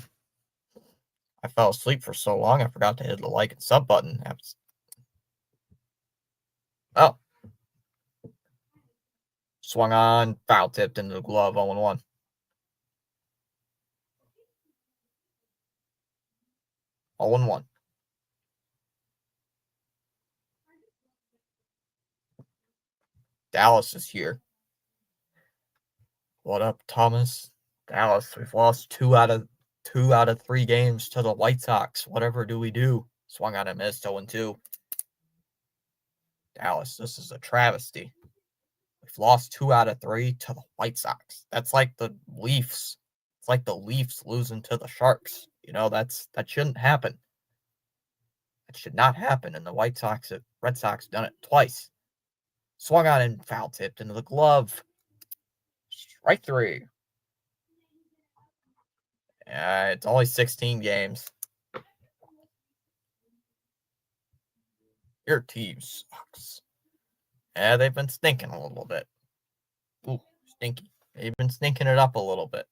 I fell asleep for so long, I forgot to hit the like and sub button. Oh. Swung on, foul tipped into the glove, 0-1. All in one. Dallas is here. What up, Thomas? Dallas, we've lost two out of 3 games to the White Sox. Whatever do we do? Swung on and missed, 0-2. Dallas, this is a travesty. We've lost 2 out of 3 to the White Sox. That's like the Leafs. It's like the Leafs losing to the Sharks. You know, that shouldn't happen. That should not happen. And the Red Sox done it twice. Swung on and foul tipped into the glove. Strike 3. It's only 16 games. Your team sucks. Yeah, they've been stinking a little bit. Ooh, stinky. They've been stinking it up a little bit.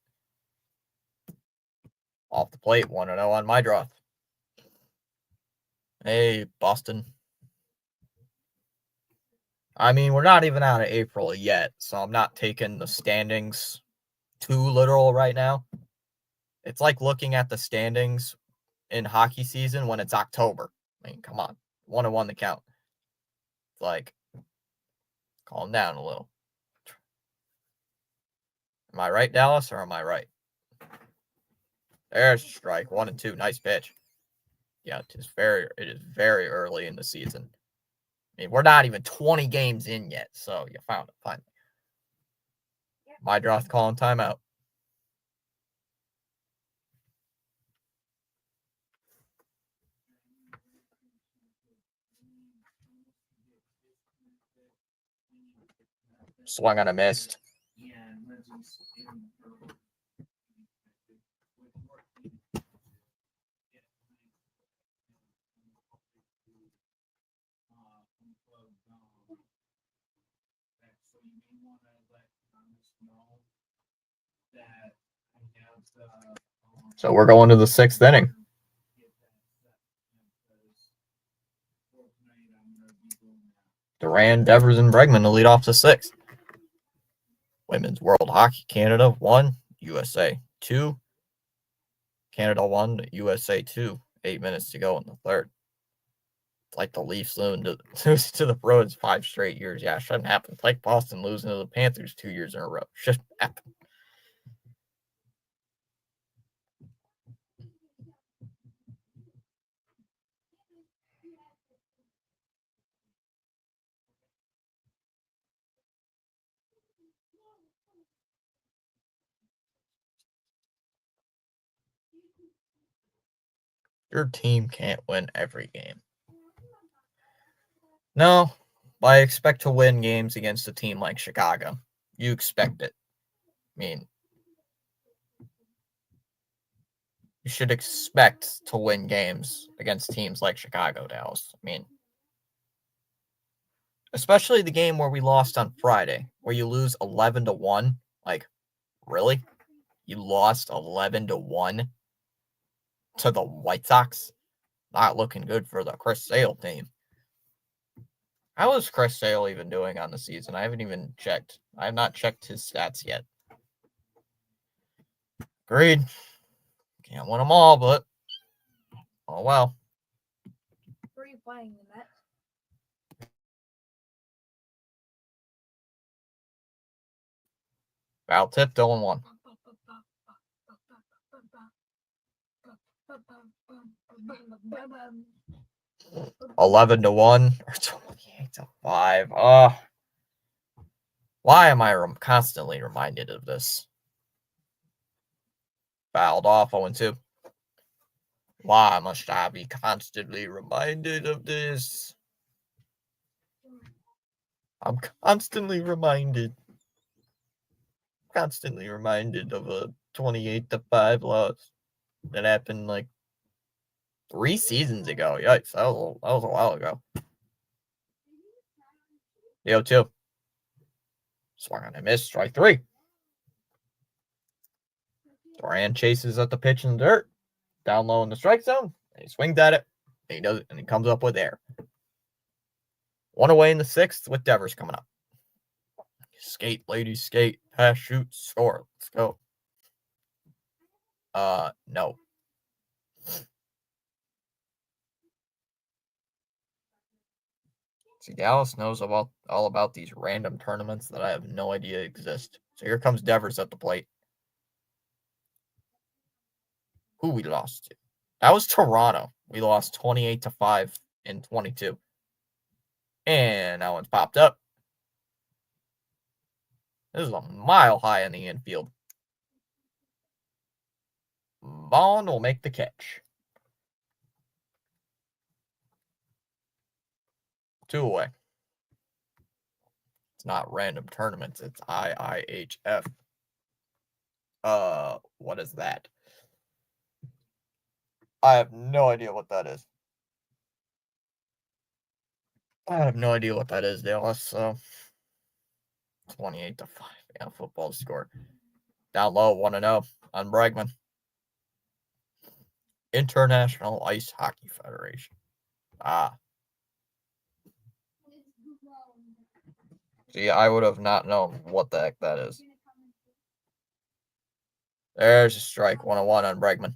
Off the plate, 1-0 on my draw. Hey, Boston. I mean, we're not even out of April yet, so I'm not taking the standings too literal right now. It's like looking at the standings in hockey season when it's October. I mean, come on. 1-1 the count. It's like, calm down a little. Am I right, Dallas, or am I right? There's a strike. 1-2. Nice pitch. Yeah, it is very early in the season. I mean, we're not even 20 games in yet, so you found it finally. My draw's calling timeout. Swung on a missed. So we're going to the 6th inning. Duran, Devers, and Bregman to lead off the 6th. Women's World Hockey, Canada 1, USA 2. Canada 1, USA 2. 8 minutes to go in the 3rd. It's like the Leafs lose to the Bruins 5 straight years. Yeah, it shouldn't happen. It's like Boston losing to the Panthers 2 years in a row. Shouldn't happen. Your team can't win every game. No, but I expect to win games against a team like Chicago. You expect it. I mean, you should expect to win games against teams like Chicago, Dallas. I mean, especially the game where we lost on Friday, where you lose 11-1. Like, really? You lost 11-1 to the White Sox? Not looking good for the Chris Sale team. How is Chris Sale even doing on the season? I haven't even checked. I have not checked his stats yet. Agreed. Can't win them all, but oh well. Where are you playing, the Mets? Foul tip, Dylan 1. 11-1 or 28-5. Why am I constantly reminded of this? Fouled off 0-2. Why must I be constantly reminded of this? I'm constantly reminded of a 28-5 loss that happened like 3 seasons ago. Yikes, that was a while ago. The 0-2. Swung on a miss, strike 3. Duran chases at the pitch in the dirt, down low in the strike zone, and he swings at it, and he does it, and he comes up with air. 1 away in the 6th with Devers coming up. Skate, ladies, skate, pass, shoot, score. Let's go. No. See, Dallas knows all about these random tournaments that I have no idea exist. So here comes Devers at the plate. Who we lost to? That was Toronto. We lost 28-5 in 22. And that one's popped up. This is a mile high in the infield. Vaughn will make the catch. 2 away. It's not random tournaments. It's IIHF. What is that? I have no idea what that is. I have no idea what that is, Dallas. So 28-5. Yeah, football score. Down low, 1-0 on Bregman. International Ice Hockey Federation. Ah. See, I would have not known what the heck that is. There's a strike, 101 on Bregman.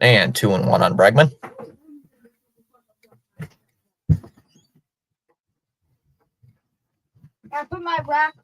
And 2-1 on Bregman. I put my rack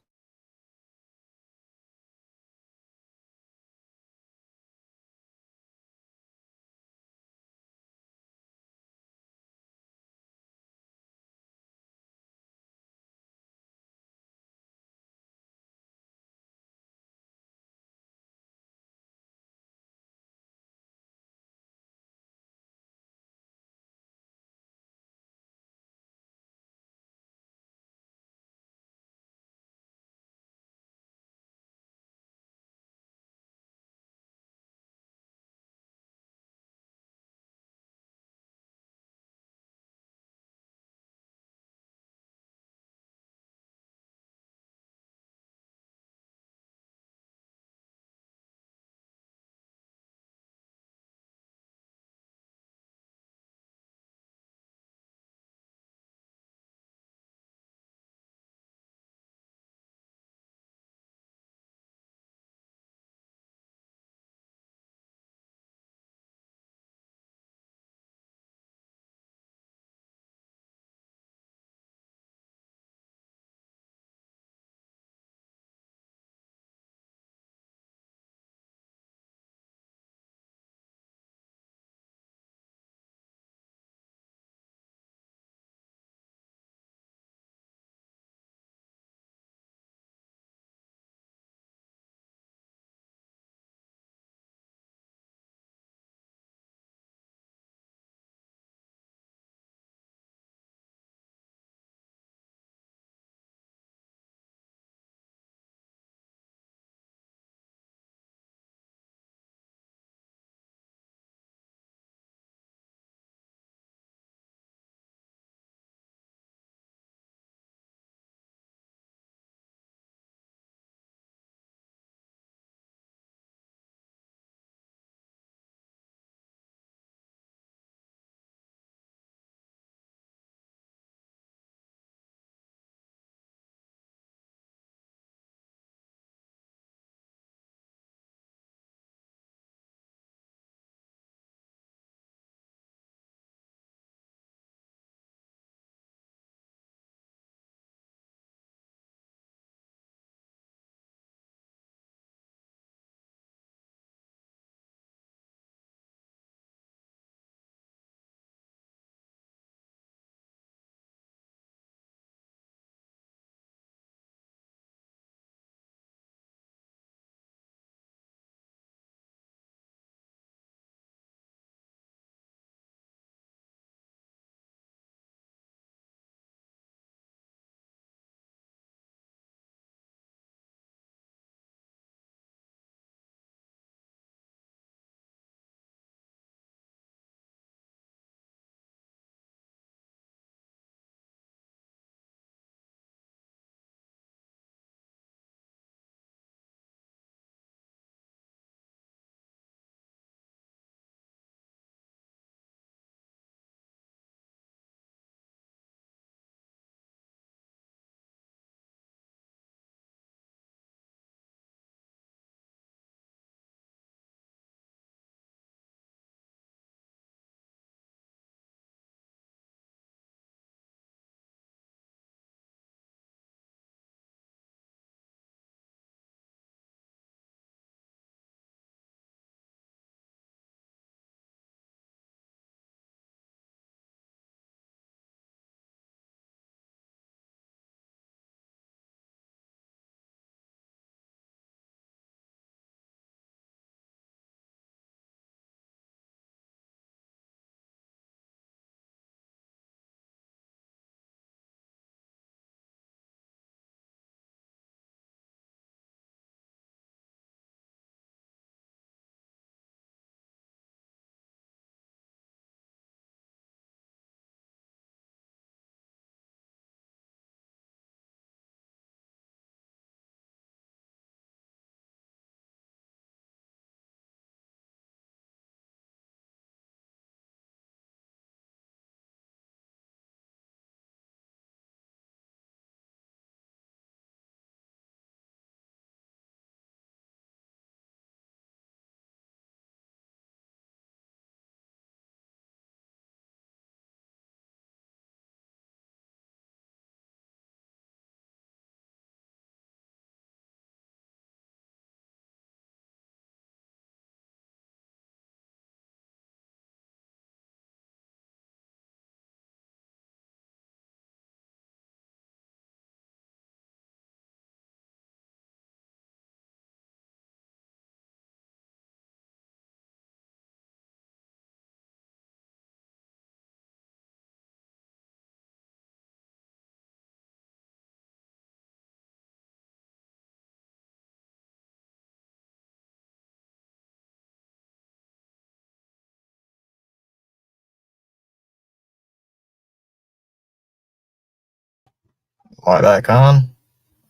Am I back on?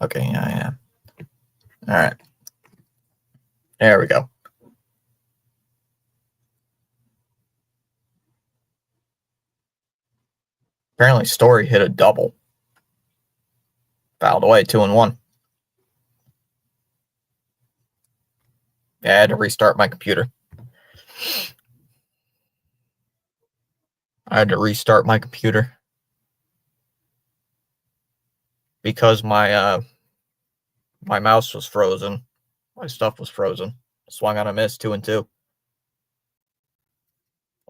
Okay, yeah, I am. All right. There we go. Apparently, Story hit a double. Fouled away, 2-1. Yeah, I had to restart my computer. Because my mouse was frozen. My stuff was frozen. Swung on a miss, 2-2.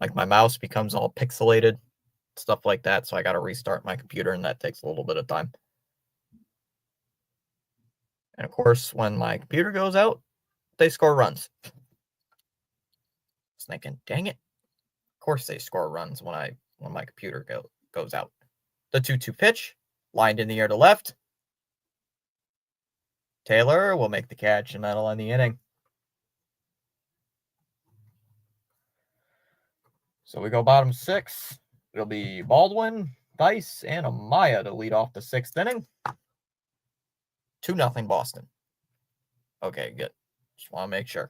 Like my mouse becomes all pixelated, stuff like that. So I got to restart my computer, and that takes a little bit of time. And of course, when my computer goes out, they score runs. Just thinking, dang it! Of course they score runs when my computer goes out. The 2-2 pitch, lined in the air to left. Taylor will make the catch, and that'll end the inning. So we go bottom 6. It'll be Baldwin, Dice, and Amaya to lead off the 6th inning. 2-0 Boston. Okay, good. Just want to make sure.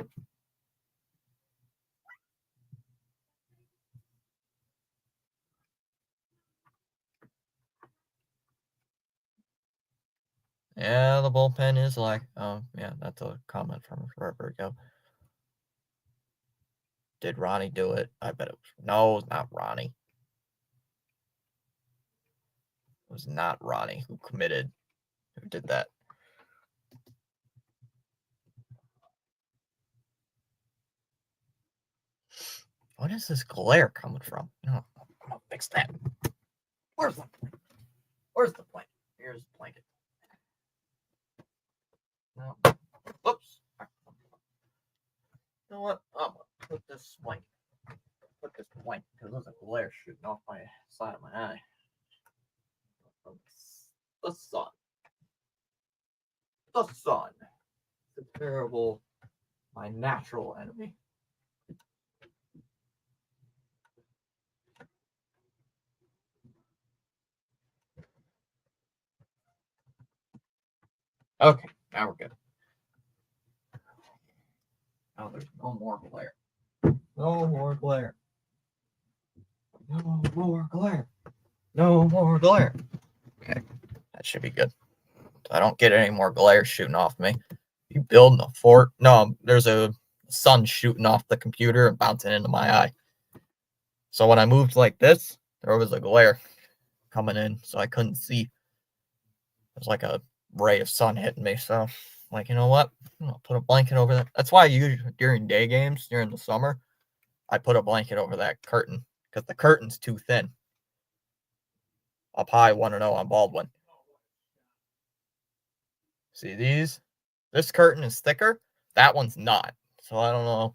Yeah, the bullpen is like, oh, yeah, that's a comment from forever ago. Did Ronnie do it? I bet it was. No, it's not Ronnie. It was not Ronnie who did that. What is this glare coming from? No, I'm gonna fix that. Where's the blanket? Here's the blanket. No. Whoops. You know what? I'm gonna put this blanket because there's a glare shooting off my side of my eye. The sun. The sun. The terrible, my natural enemy. Okay, now we're good. Now there's no more glare. No more glare. No more glare. No more glare. Okay, that should be good. I don't get any more glare shooting off me. You building a fort? No, there's a sun shooting off the computer and bouncing into my eye. So when I moved like this, there was a glare coming in, so I couldn't see. It was like a ray of sun hitting me. So, like, you know what? I'll put a blanket over that. That's why usually during day games, during the summer, I put a blanket over that curtain because the curtain's too thin. Up high, 1-0 on Baldwin. See these? This curtain is thicker. That one's not. So I don't know.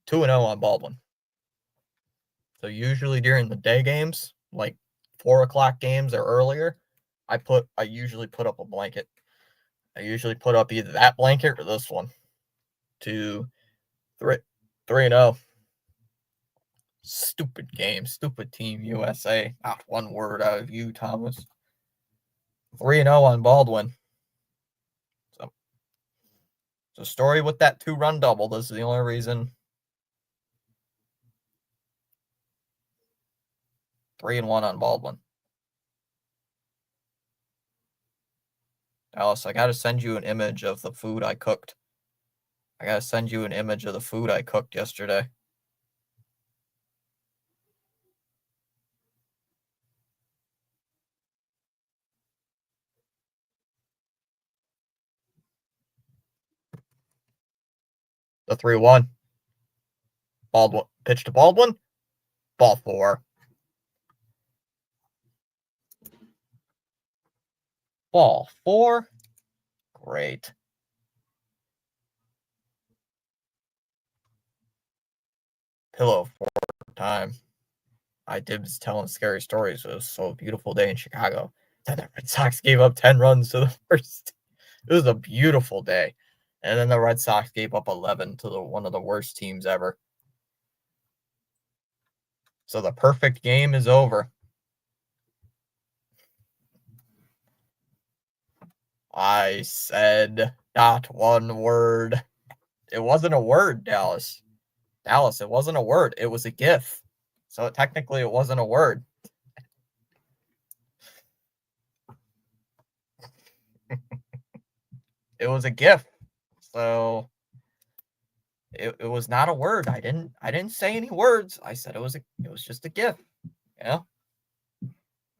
2-0 on Baldwin. So usually during the day games, like 4 o'clock games or earlier, I usually put up a blanket. I usually put up either that blanket or this one. 3-0. Stupid game. Stupid team USA. Not one word out of you, Thomas. 3-0 on Baldwin. So Story with that 2-run double. This is the only reason. 3-1 on Baldwin. Alice, I gotta send you an image of the food I cooked. I gotta send you an image of the food I cooked yesterday. The 3-1. Baldwin. Pitch to Baldwin. Ball 4. Ball 4. Great. Pillow for time. I was telling scary stories. It was so beautiful day in Chicago. Then the Red Sox gave up 10 runs to the first. It was a beautiful day. And then the Red Sox gave up 11 to one of the worst teams ever. So the perfect game is over. I said not one word. It wasn't a word, Dallas. Dallas, it wasn't a word. It was a GIF. So technically it wasn't a word. It was a GIF. So it was not a word. I didn't say any words. I said it was just a GIF. You know?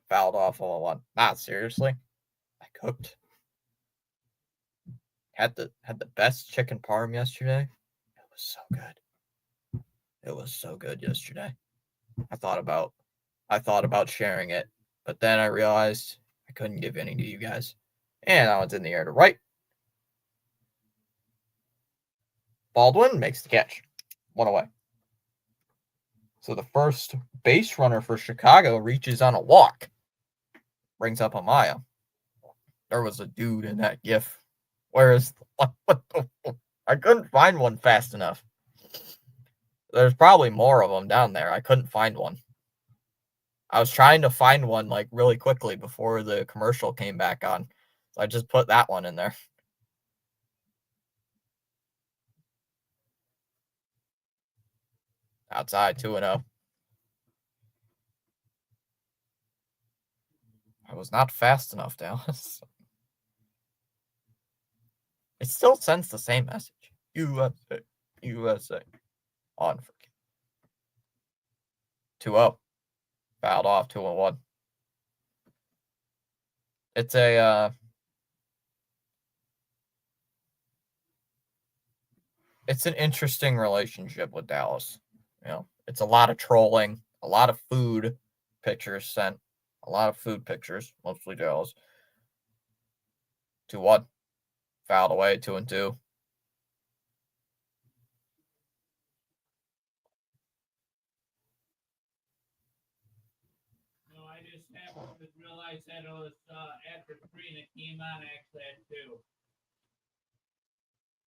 Fouled off 0-1. Not seriously. I cooked. Had the best chicken parm yesterday. It was so good. It was so good yesterday. I thought about sharing it, but then I realized I couldn't give any to you guys. And now it's in the air to right. Baldwin makes the catch. 1 away. So the first base runner for Chicago reaches on a walk. Brings up Amaya. There was a dude in that GIF. Whereas I couldn't find one fast enough. There's probably more of them down there. I couldn't find one. I was trying to find one like really quickly before the commercial came back on. So I just put that one in there. Outside 2-0. I was not fast enough, Dallas. It still sends the same message. USA. USA. On for 2-0. Fouled off 2-1. It's a it's an interesting relationship with Dallas. You know, it's a lot of trolling, a lot of food pictures sent, a lot of food pictures, mostly Dallas. 2-1. Fouled away, 2-2. No, I just happened to realize that it was after 3 and it came on actually at 2.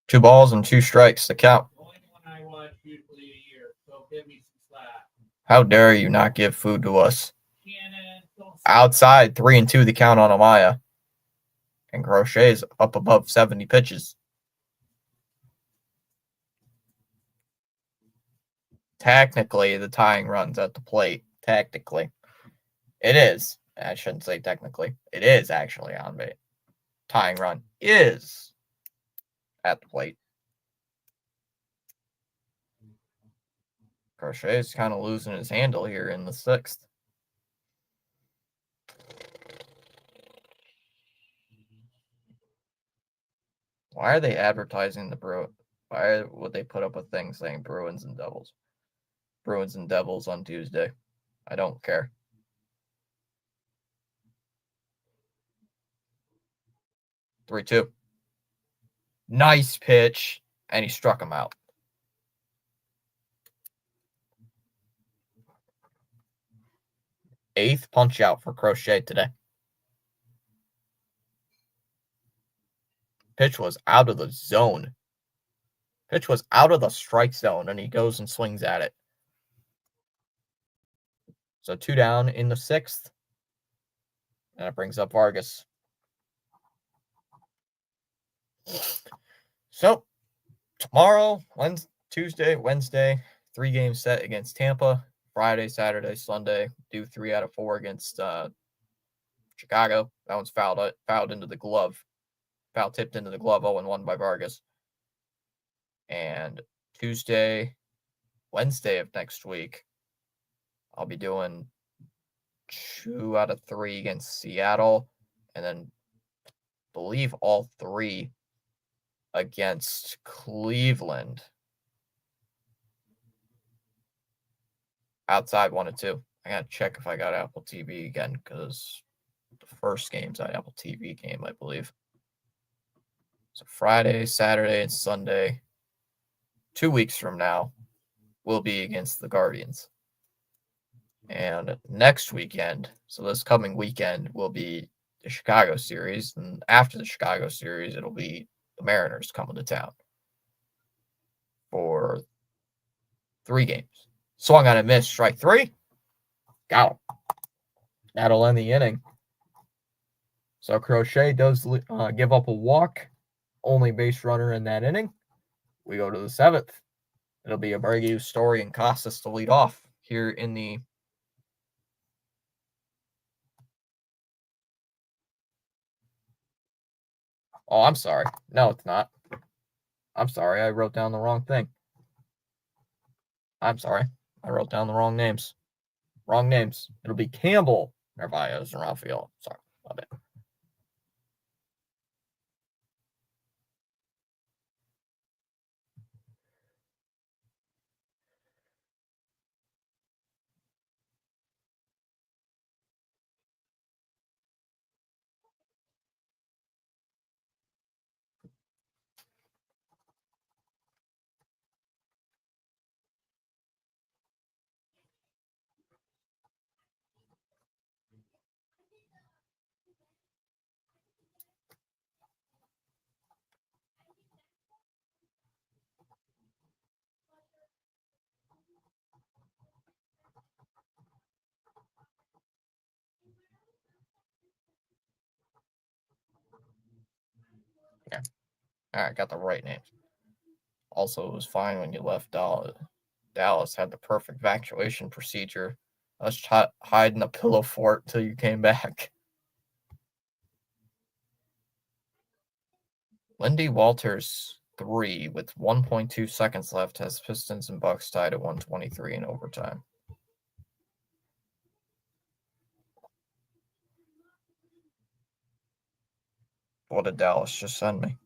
2 balls and 2 strikes to count. The only one I watch usually a year, so give me some slack. How dare you not give food to us? Shannon, don't say Outside, 3-2 the count on Amaya. And Crochet's up above 70 pitches. Technically, the tying run's at the plate. Technically. It is. I shouldn't say technically. It is actually on base. Tying run is at the plate. Crochet's kind of losing his handle here in the 6th. Why are they advertising the Bruins? Why would they put up a thing saying Bruins and Devils? Bruins and Devils on Tuesday. I don't care. 3-2. Nice pitch. And he struck him out. Eighth punch out for Crochet today. Pitch was out of the zone. Pitch was out of the strike zone, and he goes and swings at it. So 2 down in the 6th. And it brings up Vargas. So tomorrow, Tuesday, Wednesday, 3-game set against Tampa. Friday, Saturday, Sunday, do 3 out of 4 against Chicago. That one's fouled into the glove. Foul tipped into the glove, 0-1 by Vargas. And Wednesday of next week, I'll be doing 2 out of 3 against Seattle, and then believe all 3 against Cleveland. Outside 1-2. I gotta check if I got Apple TV again, because the first game's an Apple TV game, I believe. So Friday, Saturday, and Sunday, 2 weeks from now, will be against the Guardians. And next weekend, so this coming weekend, will be the Chicago series. And after the Chicago series, it'll be the Mariners coming to town for 3 games. Swung on a miss, strike 3. Got him. That'll end the inning. So Crochet does give up a walk, only base runner in that inning. We go to the 7th. It'll be Abreu, Story, and Casas to lead off here in the Oh, I'm sorry. No, it's not. I'm sorry. I wrote down the wrong thing. I'm sorry. I wrote down the wrong names. Wrong names. It'll be Campbell, Narvaez, and Rafael. Sorry about it. Yeah. All right, got the right names. Also, it was fine when you left Dallas. Dallas had the perfect evacuation procedure. I was hiding a pillow fort till you came back. Lindy Walters 3 with 1.2 seconds left has Pistons and Bucks tied at 123 in overtime. What did Dallas just send me?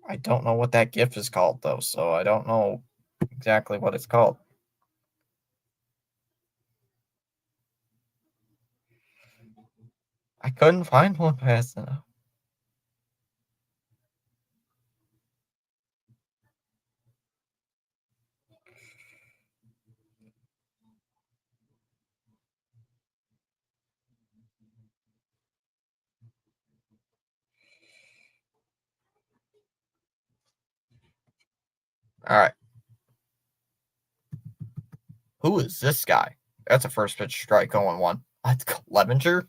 I don't know what that GIF is called, though, so I don't know exactly what it's called. I couldn't find one fast enough. All right. Who is this guy? That's a first pitch strike 0-1. That's Clevenger?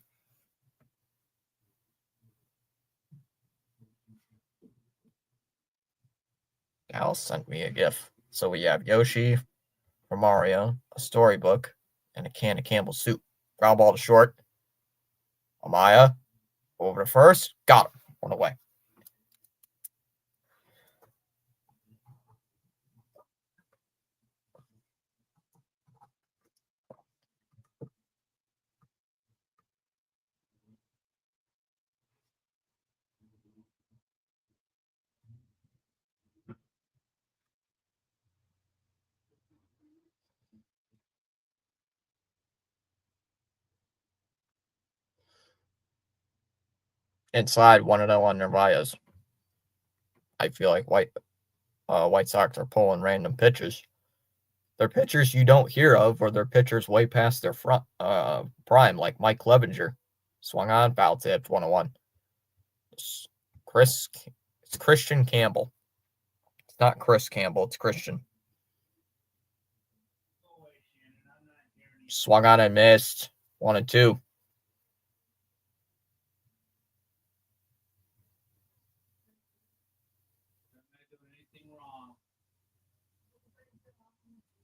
Dallas sent me a GIF. So we have Yoshi, Romario, a storybook, and a can of Campbell's soup. Ground ball to short. Amaya over to first. Got him. One away. Inside 1-0 on Narvaez. I feel like White Sox are pulling random pitches. They're pitchers you don't hear of, or they're pitchers way past their prime, like Mike Clevenger. Swung on, foul tipped, 1-1. It's Christian Campbell. It's not Chris Campbell, it's Christian. Swung on and missed, 1-2.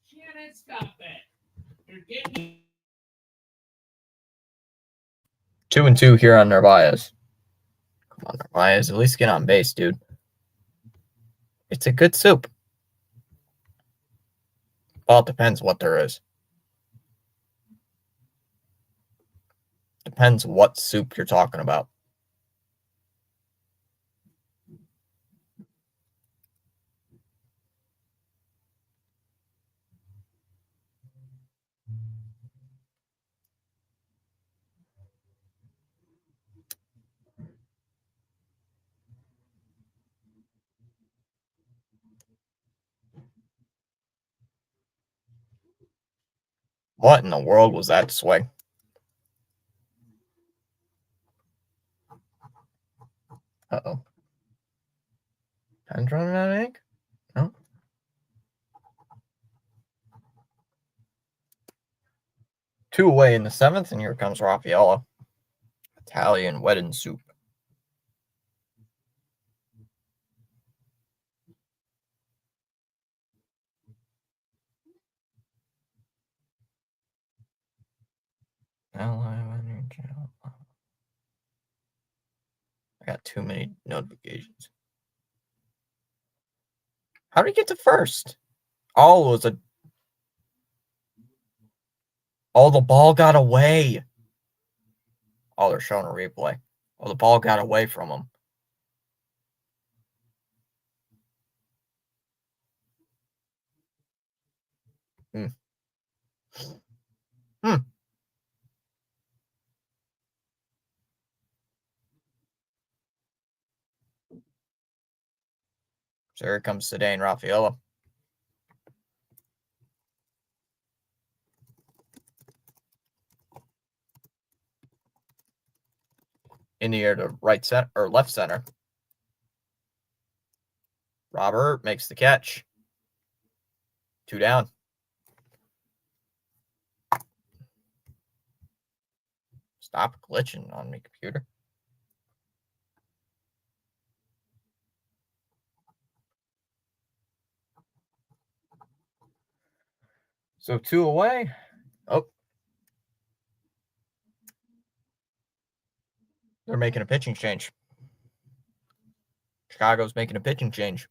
Shannon, stop it. You're getting 2-2 here on Narvaez. Come on, Narvaez, at least get on base, dude. It's a good soup. Well, it depends what there is. Depends what soup you're talking about. What in the world was that swing? Uh-oh. Pen's running out of ink? No? 2 away in the 7th, and here comes Raffaella. Italian wedding soup. I got too many notifications. How did he get to first? Oh, it was a... Oh, the ball got away. Oh, they're showing a replay. Oh, the ball got away from him. So here comes Zidane Raffaella. In the air to right center or left center. Robert makes the catch. 2 down. Stop glitching on me, computer. So 2 away. Oh. They're making a pitching change. Chicago's making a pitching change.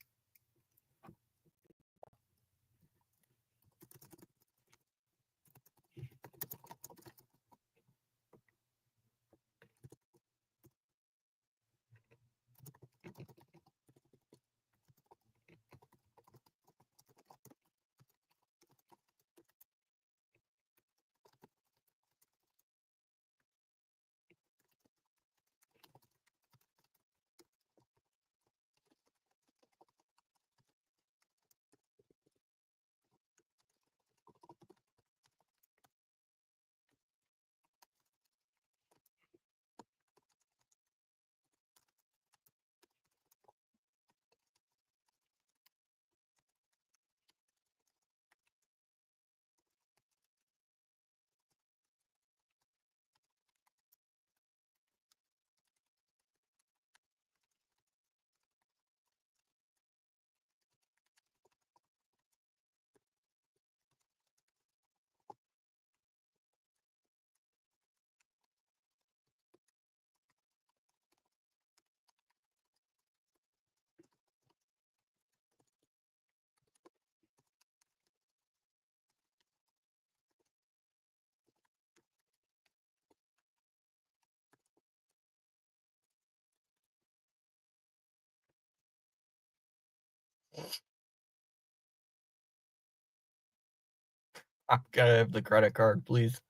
I gotta have the credit card, please.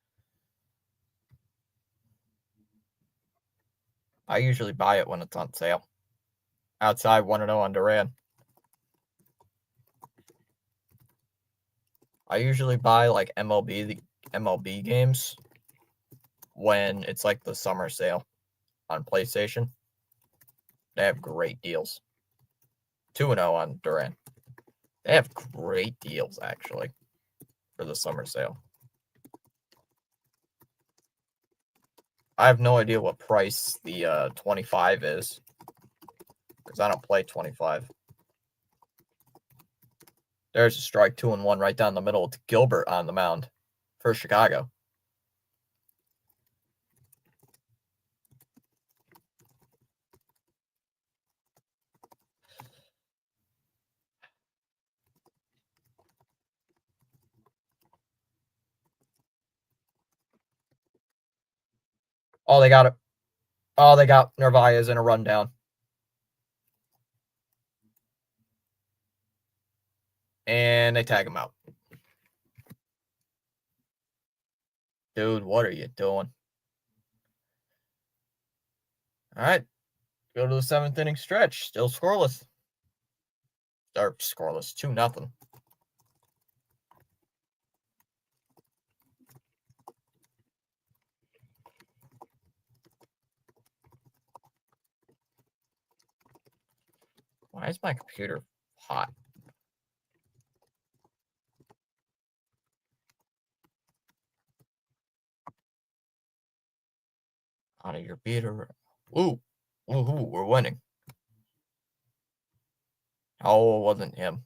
I usually buy it when it's on sale. Outside 1-0 on Duran. I usually buy like MLB games when it's like the summer sale on PlayStation. They have great deals. 2-0 on Duran. They have great deals actually for the summer sale. I have no idea what price the 25 is because I don't play 25. There's a strike, 2-1 right down the middle. It's Gilbert on the mound for Chicago. Oh, they got it. Oh, they got Narvaez in a rundown. And they tag him out. Dude, what are you doing? All right. Go to the 7th inning stretch. Still scoreless. Or scoreless. 2-0. Why is my computer hot? Out of your beater. Ooh. Woohoo, we're winning. Oh, it wasn't him.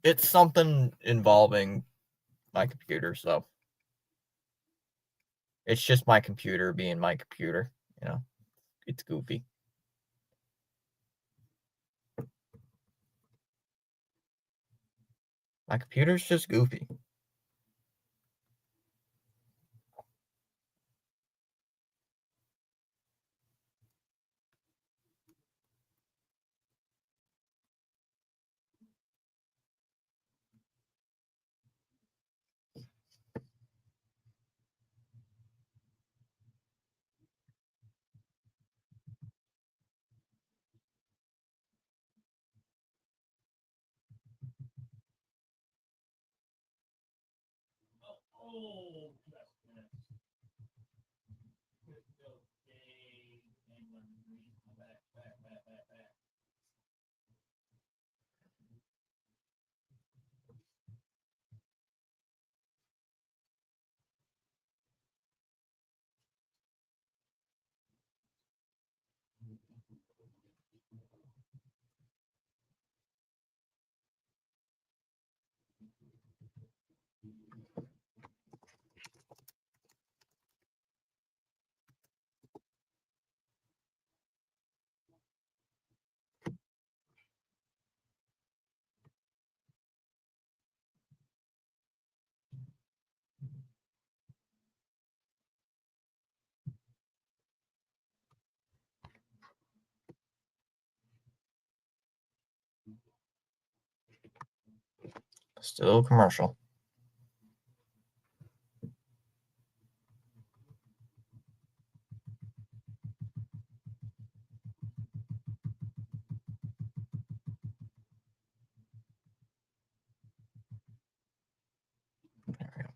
It's something involving my computer, so it's just my computer being my computer, you know. It's goofy. My computer's just goofy. Oh, just missed. Good go, Dave. England green. Back. Still commercial. There we go.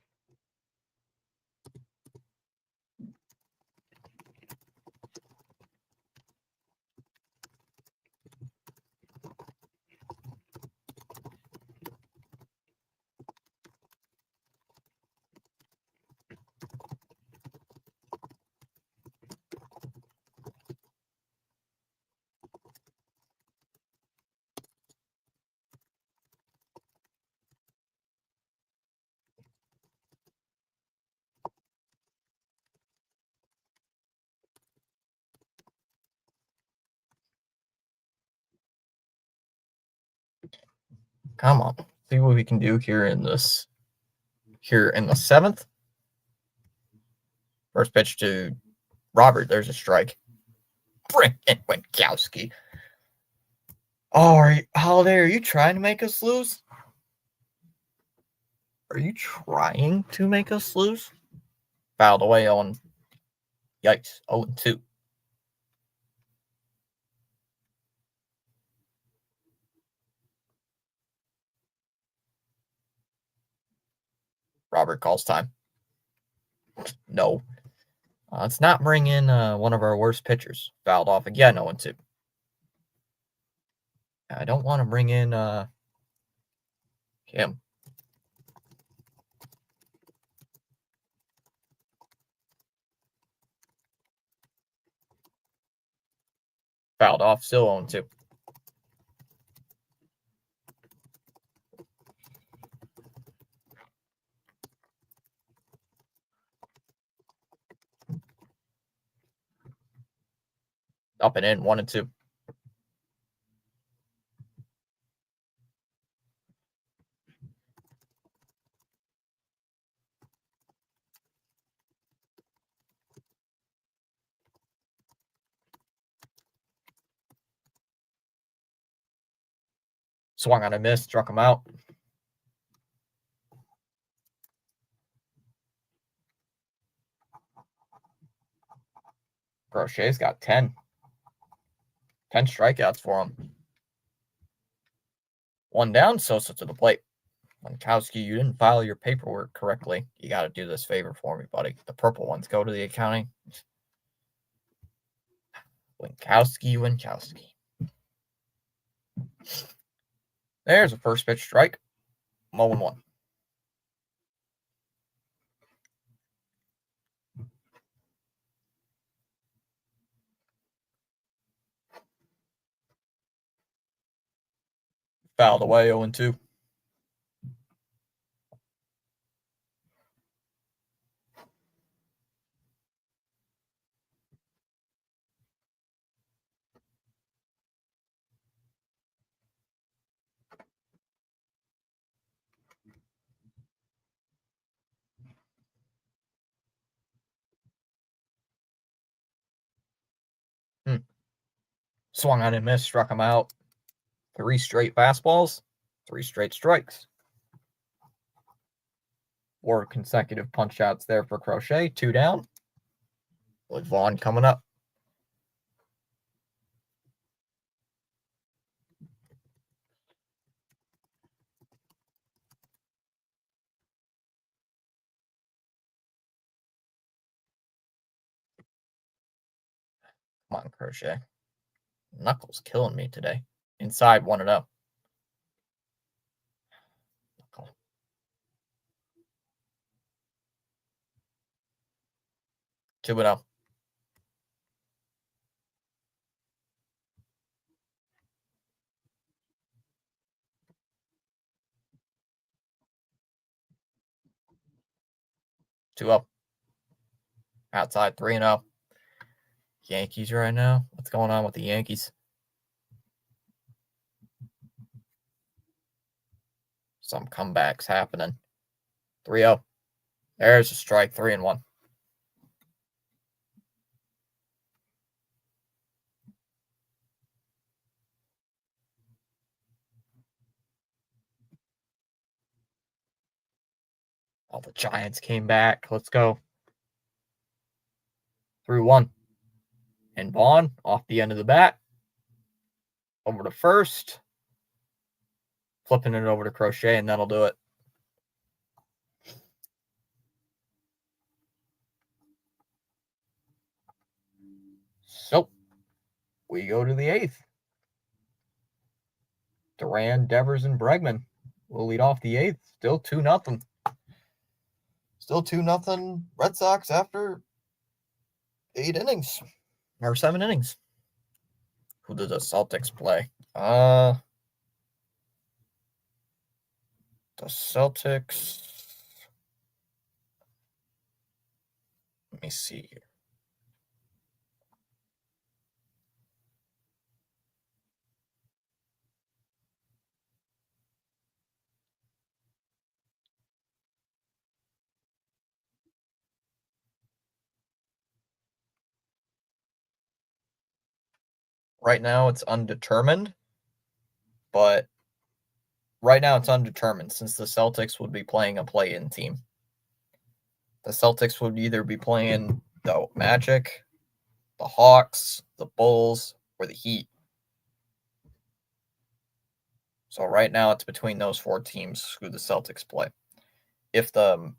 Come on. See what we can do here in this. Here in the 7th. First pitch to Robert. There's a strike. Frickin' Winkowski. Oh, Holiday, are you trying to make us lose? Are you trying to make us lose? Fouled away on. Yikes. 0-2. Robert calls time. No. Let's not bring in one of our worst pitchers. Fouled off again, 0-2. I don't want to bring in him. Fouled off, still 0-2. Up and in, 1-2. Swung on a miss, struck him out. Crochet's got 10. 10 strikeouts for him. One down, Sosa to the plate. Winkowski, you didn't file your paperwork correctly. You got to do this favor for me, buddy. The purple ones go to the accounting. Winkowski. There's a first pitch strike. 0-1. Fouled away 0-2. Swung on and missed, struck him out. 3 straight fastballs, 3 straight strikes. 4 consecutive punch outs there for Crochet. 2 down. With Vaughn coming up. Come on, Crochet. Knuckles killing me today. Inside 1-0. Knuckle. Two 2-0. Two up. Outside 3-0. Yankees right now. What's going on with the Yankees? Some comebacks happening. 3-0. There's a strike. 3-1. All the Giants came back. Let's go. 3-1. And Vaughn off the end of the bat. Over to first. Flipping it over to Crochet, and that'll do it. So, we go to the 8th. Duran, Devers, and Bregman will lead off the 8th. Still 2-0. Still 2-0 Red Sox after 8 innings. Or 7 innings. Who did the Celtics play? The Celtics. Let me see here. Right now it's undetermined, but right now it's undetermined since the Celtics would be playing a play-in team. The Celtics would either be playing the Magic, the Hawks, the Bulls, or the Heat. So right now it's between those 4 teams who the Celtics play. If the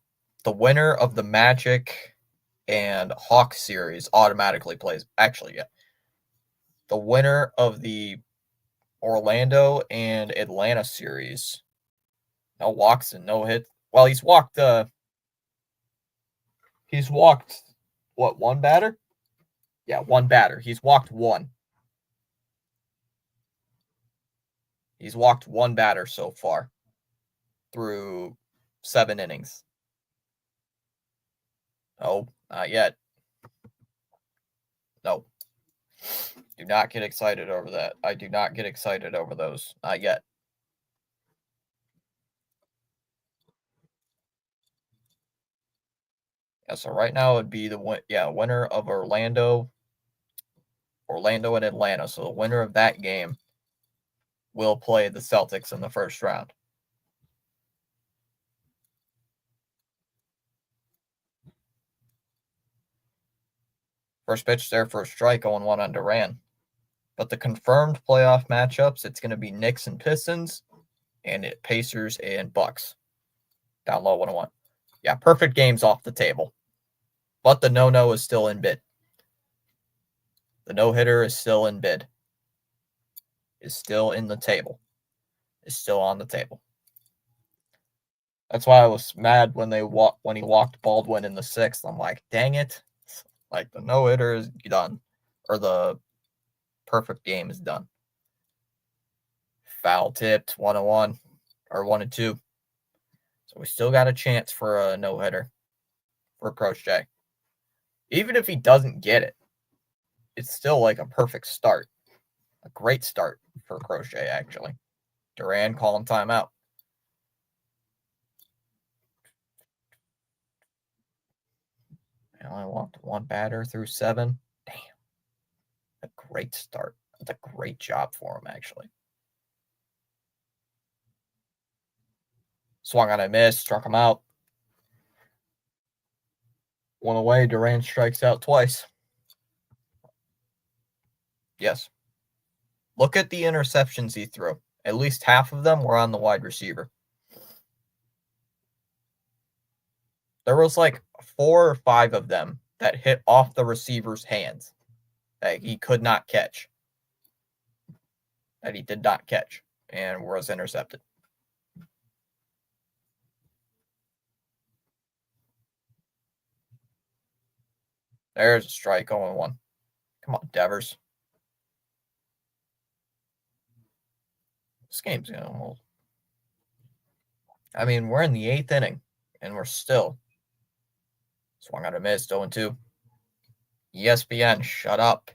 winner of the Magic and Hawks series automatically plays, actually, yeah. The winner of the Orlando and Atlanta series, no walks and no hits. Well, he's walked what, 1 batter? Yeah, 1 batter. He's walked 1. He's walked 1 batter so far through 7 innings. No, not yet. No. Do not get excited over that. I do not get excited over those. Not yet. Yeah, so right now it would be the winner of Orlando and Atlanta. So the winner of that game will play the Celtics in the first round. First pitch there for a strike, 0-1 on Duran. But the confirmed playoff matchups, it's going to be Knicks and Pistons, and Pacers and Bucks. Down low, 1-1. Yeah, perfect games off the table. But the no-no is still in bid. The no-hitter is still in bid. Is still in the table. Is still on the table. That's why I was mad when he walked Baldwin in the 6th. I'm like, dang it. Like, the no-hitter is done. Or the perfect game is done. Foul tipped, 1-1 or 1-2. So we still got a chance for a no-hitter for Crochet. Even if he doesn't get it, it's still like a perfect start. A great start for Crochet, actually. Duran calling timeout. I only walked one batter through 7. Damn. A great start. That's a great job for him, actually. Swung on a miss, struck him out. One away, Duran strikes out twice. Yes. Look at the interceptions he threw. At least half of them were on the wide receiver. There was like 4 or 5 of them that hit off the receiver's hands that he could not catch. That he did not catch and was intercepted. There's a strike, 0-1. Come on, Devers. This game's going to hold. I mean, we're in the 8th inning, and we're still. Swung out a miss, 0-2. ESPN, shut up.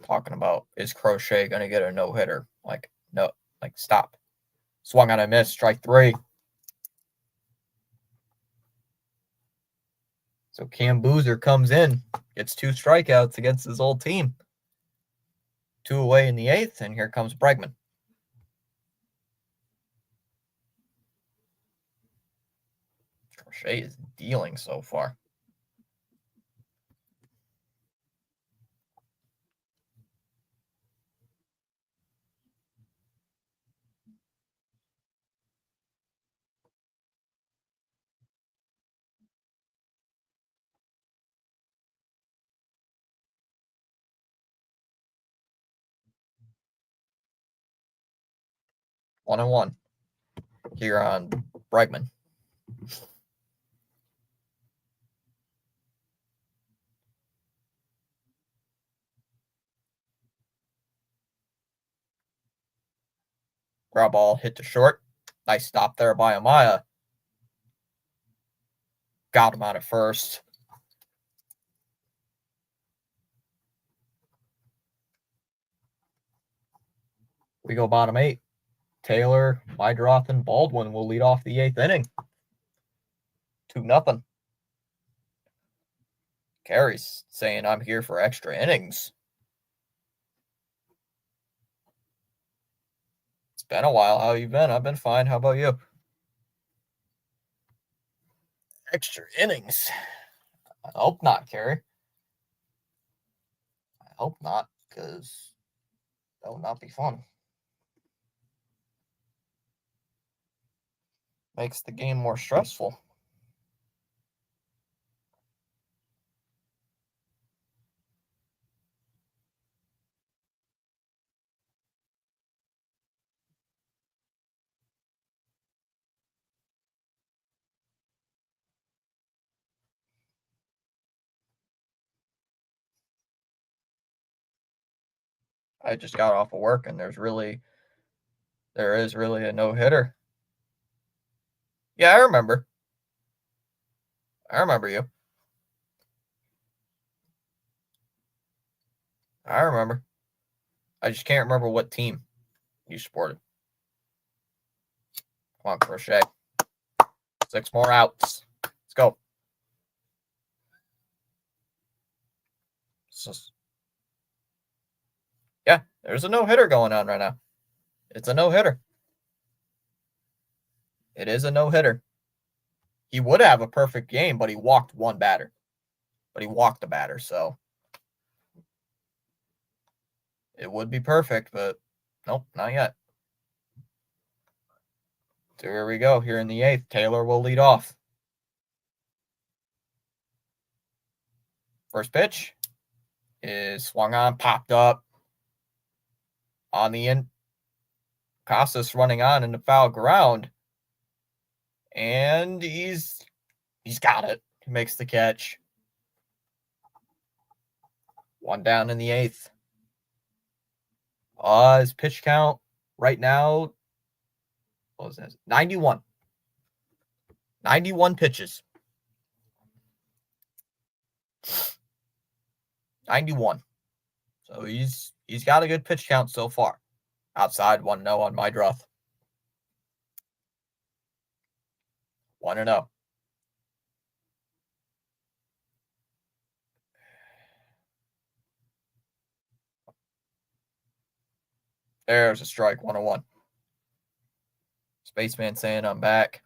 Talking about, is Crochet going to get a no-hitter? Like, no, like, stop. Swung on a miss, strike 3. So Cam Boozer comes in, gets 2 strikeouts against his old team. 2 away in the 8th, and here comes Bregman. Crochet is dealing so far. One and one here on Bregman. Ground ball hit to short. Nice stop there by Amaya. Got him out at first. We go bottom 8. Taylor, Meidroth, and Baldwin will lead off the 8th inning. 2-0. Carey's saying, I'm here for extra innings. It's been a while. How you been? I've been fine. How about you? Extra innings. I hope not, Carey. I hope not, because that would not be fun. Makes the game more stressful. I just got off of work, and there is really a no-hitter. Yeah, I remember. I remember you. I remember. I just can't remember what team you supported. Come on, Crochet. 6 more outs. Let's go. Yeah, there's a no-hitter going on right now. It's a no-hitter. It is a no-hitter. He would have a perfect game, but he walked one batter. But he walked a batter, so it would be perfect, but nope, not yet. So here we go. Here in the 8th, Taylor will lead off. First pitch is swung on, popped up. On the end, Casas running on in the foul ground. And he's got it. He makes the catch. 1 down in the 8th. His pitch count right now, what was that? 91. 91 pitches. 91. So he's got a good pitch count so far. Outside 1-0 on my draft. 1-0. There's a strike, 101. Spaceman saying I'm back.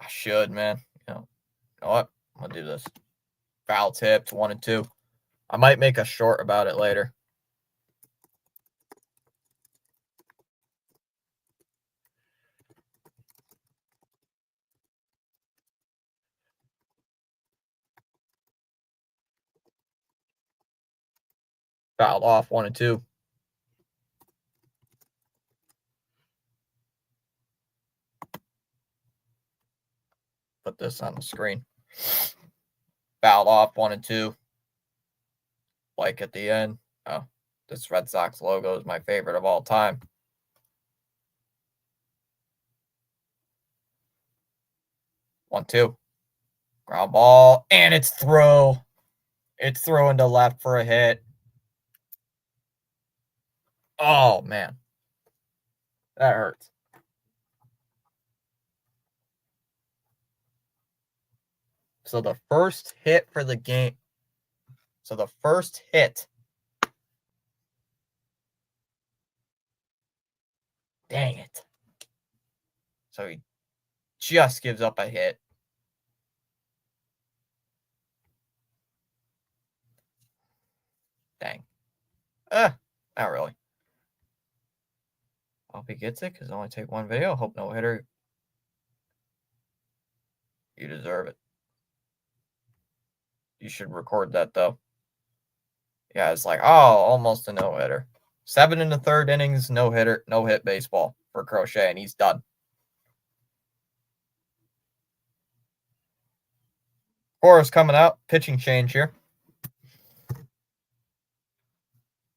I should, man. You know what? I'm going to do this. Foul tipped, 1-2. I might make a short about it later. Fouled off, 1-2. Put this on the screen. Fouled off, 1-2. Like at the end. Oh, this Red Sox logo is my favorite of all time. 1-2. Ground ball, and it's throw. It's throwing to left for a hit. Oh, man. That hurts. So the first hit for the game. So the first hit. Dang it. So he just gives up a hit. Dang. Not really. Hope he gets it because I only take one video. Hope no hitter. You deserve it. You should record that though. Yeah, it's like, oh, almost a no-hitter. 7 1/3 innings, no-hitter, no-hit baseball for Crochet, and he's done. Cora's coming out. Pitching change here.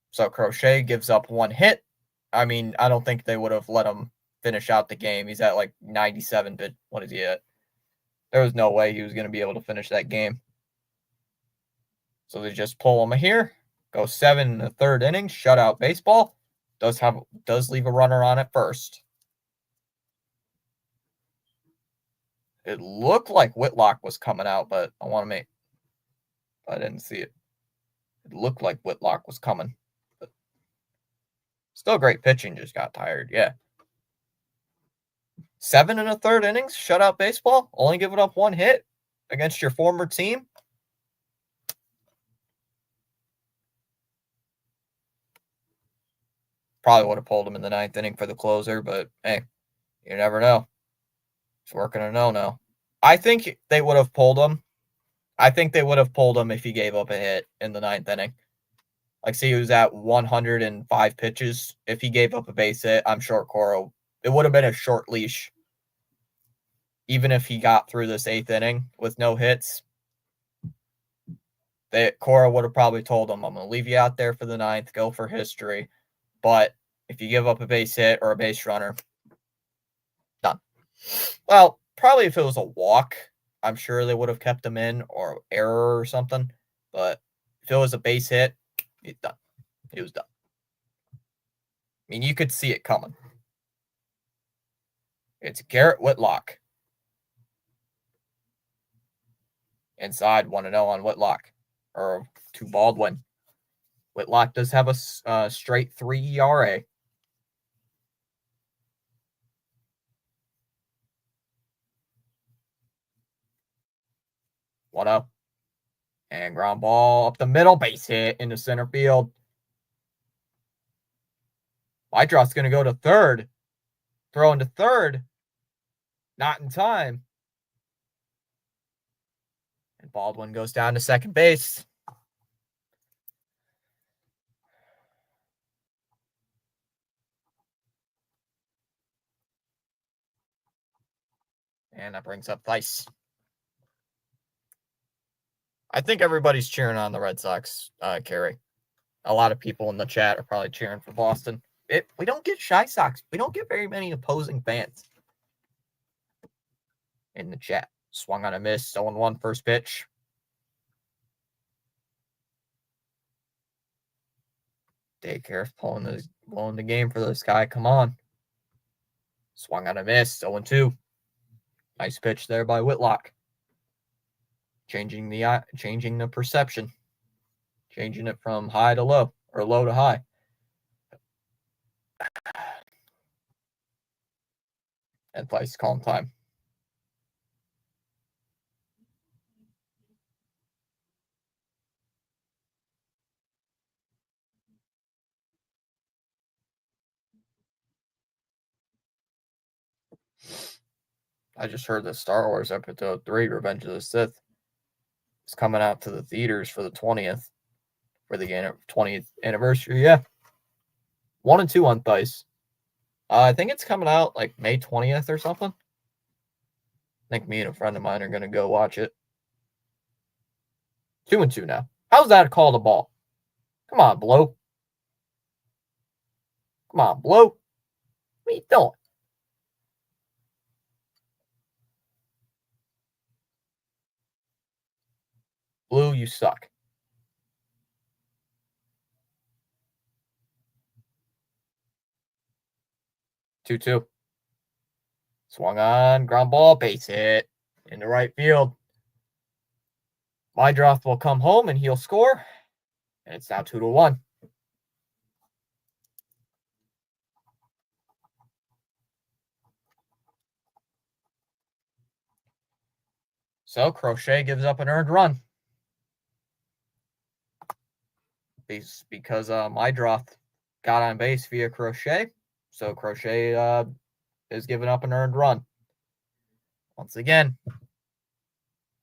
So Crochet gives up 1 hit. I mean, I don't think they would have let him finish out the game. He's at like 97, but what is he at? There was no way he was going to be able to finish that game. So they just pull him here. Go 7 1/3 innings, shutout baseball. Does leave a runner on at first. It looked like Whitlock was coming out, but I didn't see it. It looked like Whitlock was coming. But still great pitching, just got tired. Yeah. 7 1/3 innings, shutout baseball, only giving up 1 hit against your former team. Probably would have pulled him in the 9th inning for the closer, but hey, you never know. It's working or no now. I think they would have pulled him. I think they would have pulled him if he gave up a hit in the 9th inning. Like, see, he was at 105 pitches. If he gave up a base hit, I'm sure Cora, it would have been a short leash. Even if he got through this 8th inning with no hits, Cora would have probably told him, I'm going to leave you out there for the 9th, go for history. But if you give up a base hit or a base runner, done. Well, probably if it was a walk, I'm sure they would have kept him in or error or something. But if it was a base hit, he's done. He was done. I mean, you could see it coming. It's Garrett Whitlock. Inside, 1-0 on Whitlock. Or to Baldwin. Whitlock does have a straight 3 ERA. One up. And ground ball up the middle. Base hit into center field. Weidroth's going to go to third. Throwing to third. Not in time. And Baldwin goes down to second base. And that brings up Thaiss. I think everybody's cheering on the Red Sox, Kerry. A lot of people in the chat are probably cheering for Boston. We don't get Shy Sox. We don't get very many opposing fans in the chat. Swung on a miss, 0-1 first pitch. Daycare blowing the game for this guy. Come on. Swung on a miss, 0-2. Nice pitch there by Whitlock. Changing the perception. Changing it from high to low, or low to high. And place calm time. I just heard that Star Wars Episode 3, Revenge of the Sith, is coming out to the theaters for the 20th, for the 20th anniversary. Yeah. 1 and 2 on Dice. I think it's coming out like May 20th or something. I think me and a friend of mine are going to go watch it. 2 and 2 now. How's that called a ball? Come on, Blow. Come on, Blow. What are you doing? Blue, you suck. 2-2. Swung on, ground ball, base hit in the right field. Meidroth will come home and he'll score. And it's now 2-1. So Crochet gives up an earned run. Because Meidroth got on base via Crochet. So Crochet is giving up an earned run. Once again,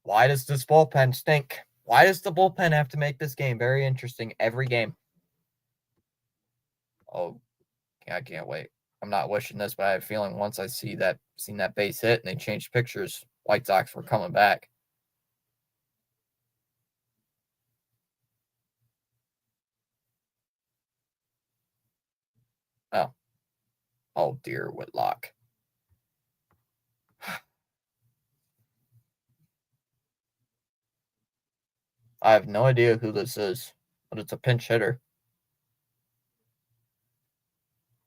why does this bullpen stink? Why does the bullpen have to make this game very interesting every game? Oh, I can't wait. I'm not wishing this, but I have a feeling once I seen that base hit and they changed pictures, White Sox were coming back. Oh dear, Whitlock. I have no idea who this is, but it's a pinch hitter.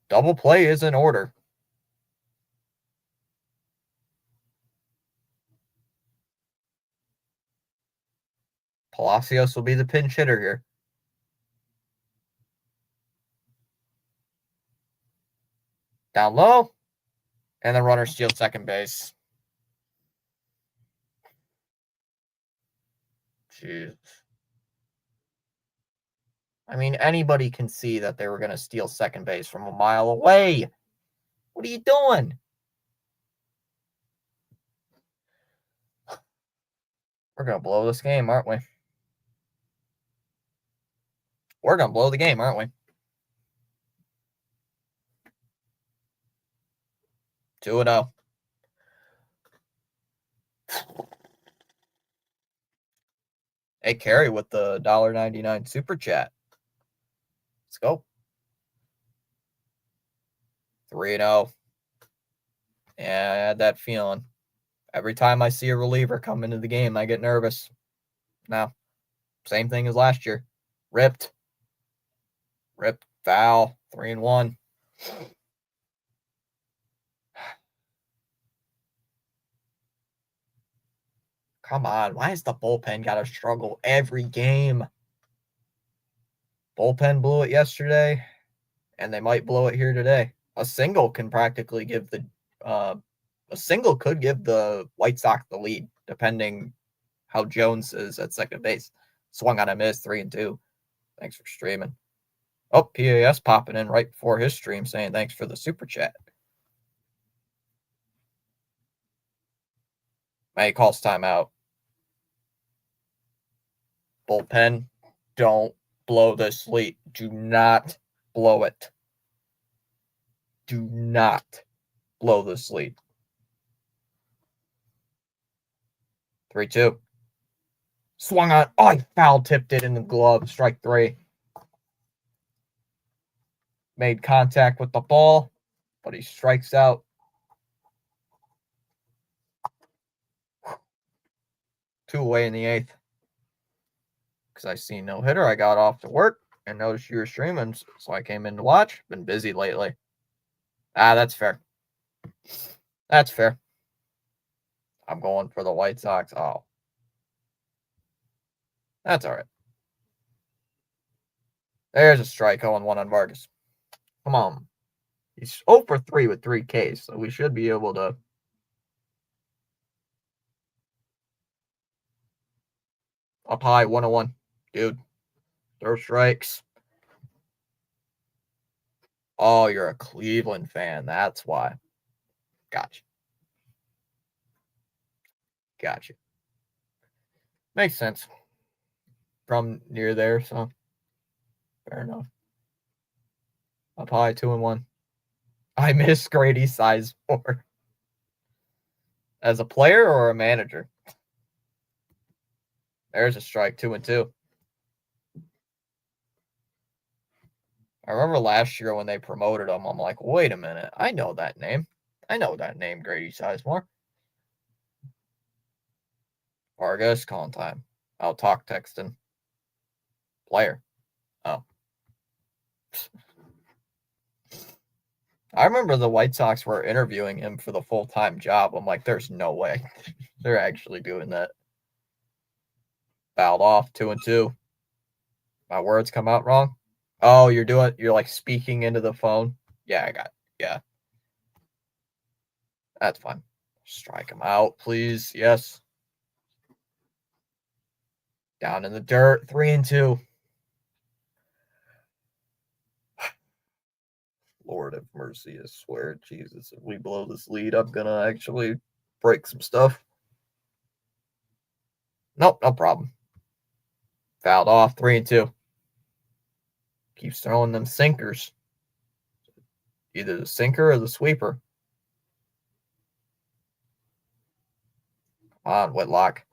Double play is in order. Palacios will be the pinch hitter here. Down low. And the runner steals second base. Jeez. I mean, anybody can see that they were going to steal second base from a mile away. What are you doing? We're going to blow this game, aren't we? We're going to blow the game, aren't we? 2-0. Hey, Carrie with the $1.99 super chat. Let's go. 3-0. Yeah, I had that feeling. Every time I see a reliever come into the game, I get nervous. Now, same thing as last year. Ripped, foul, 3-1. Come on, why is the bullpen got to struggle every game? Bullpen blew it yesterday, and they might blow it here today. A single can practically give the White Sox the lead, depending how Jones is at second base. Swung on a miss, 3-2. Thanks for streaming. Oh, PAS popping in right before his stream saying thanks for the super chat. May calls timeout. Bullpen, don't blow this lead. Do not blow it. Do not blow this lead. 3-2. Swung on. Oh, he foul tipped it in the glove. Strike 3. Made contact with the ball, but he strikes out. Two away in the 8th. Because I see no hitter, I got off to work and noticed you were streaming, so I came in to watch. Been busy lately. That's fair. That's fair. I'm going for the White Sox. Oh. That's all right. There's a strike. 0-1 on Vargas. Come on. He's 0 for 3 with 3 Ks, so we should be able to. Up high, 1-1. Dude. Throw strikes. Oh, you're a Cleveland fan. That's why. Gotcha. Gotcha. Makes sense. From near there, so fair enough. Up high, 2-1. I miss Grady Sizemore. As a player or a manager? There's a strike, 2-2. I remember last year when they promoted him, I'm like, wait a minute. I know that name. I know that name, Grady Sizemore. Vargas, calling time. I'll talk texting. Player. Oh. I remember the White Sox were interviewing him for the full-time job. I'm like, there's no way they're actually doing that. Fouled off, 2-2. My words come out wrong. Oh, you're like speaking into the phone. Yeah, I got it. Yeah. That's fine. Strike him out, please. Yes. Down in the dirt, 3-2. Lord have mercy, I swear. Jesus, if we blow this lead, I'm going to actually break some stuff. Nope, no problem. Fouled off, 3-2. Keeps throwing them sinkers. Either the sinker or the sweeper. Come on, Whitlock.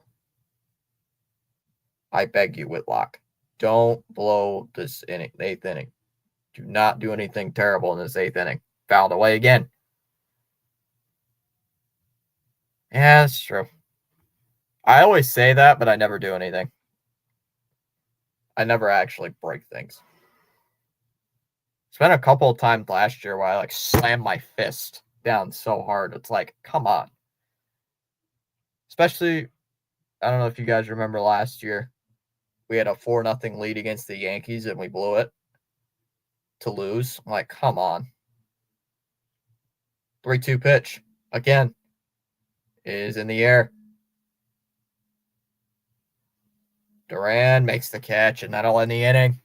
I beg you, Whitlock. Don't blow this inning, 8th inning. Do not do anything terrible in this 8th inning. Fouled away again. Yeah, that's true. I always say that, but I never do anything. I never actually break things. It's been a couple of times last year where I like slammed my fist down so hard. It's like, come on. Especially, I don't know if you guys remember last year. We had a 4-0 lead against the Yankees and we blew it to lose. I'm like, come on. 3-2 pitch. Again. Is in the air. Duran makes the catch, and that'll end the inning.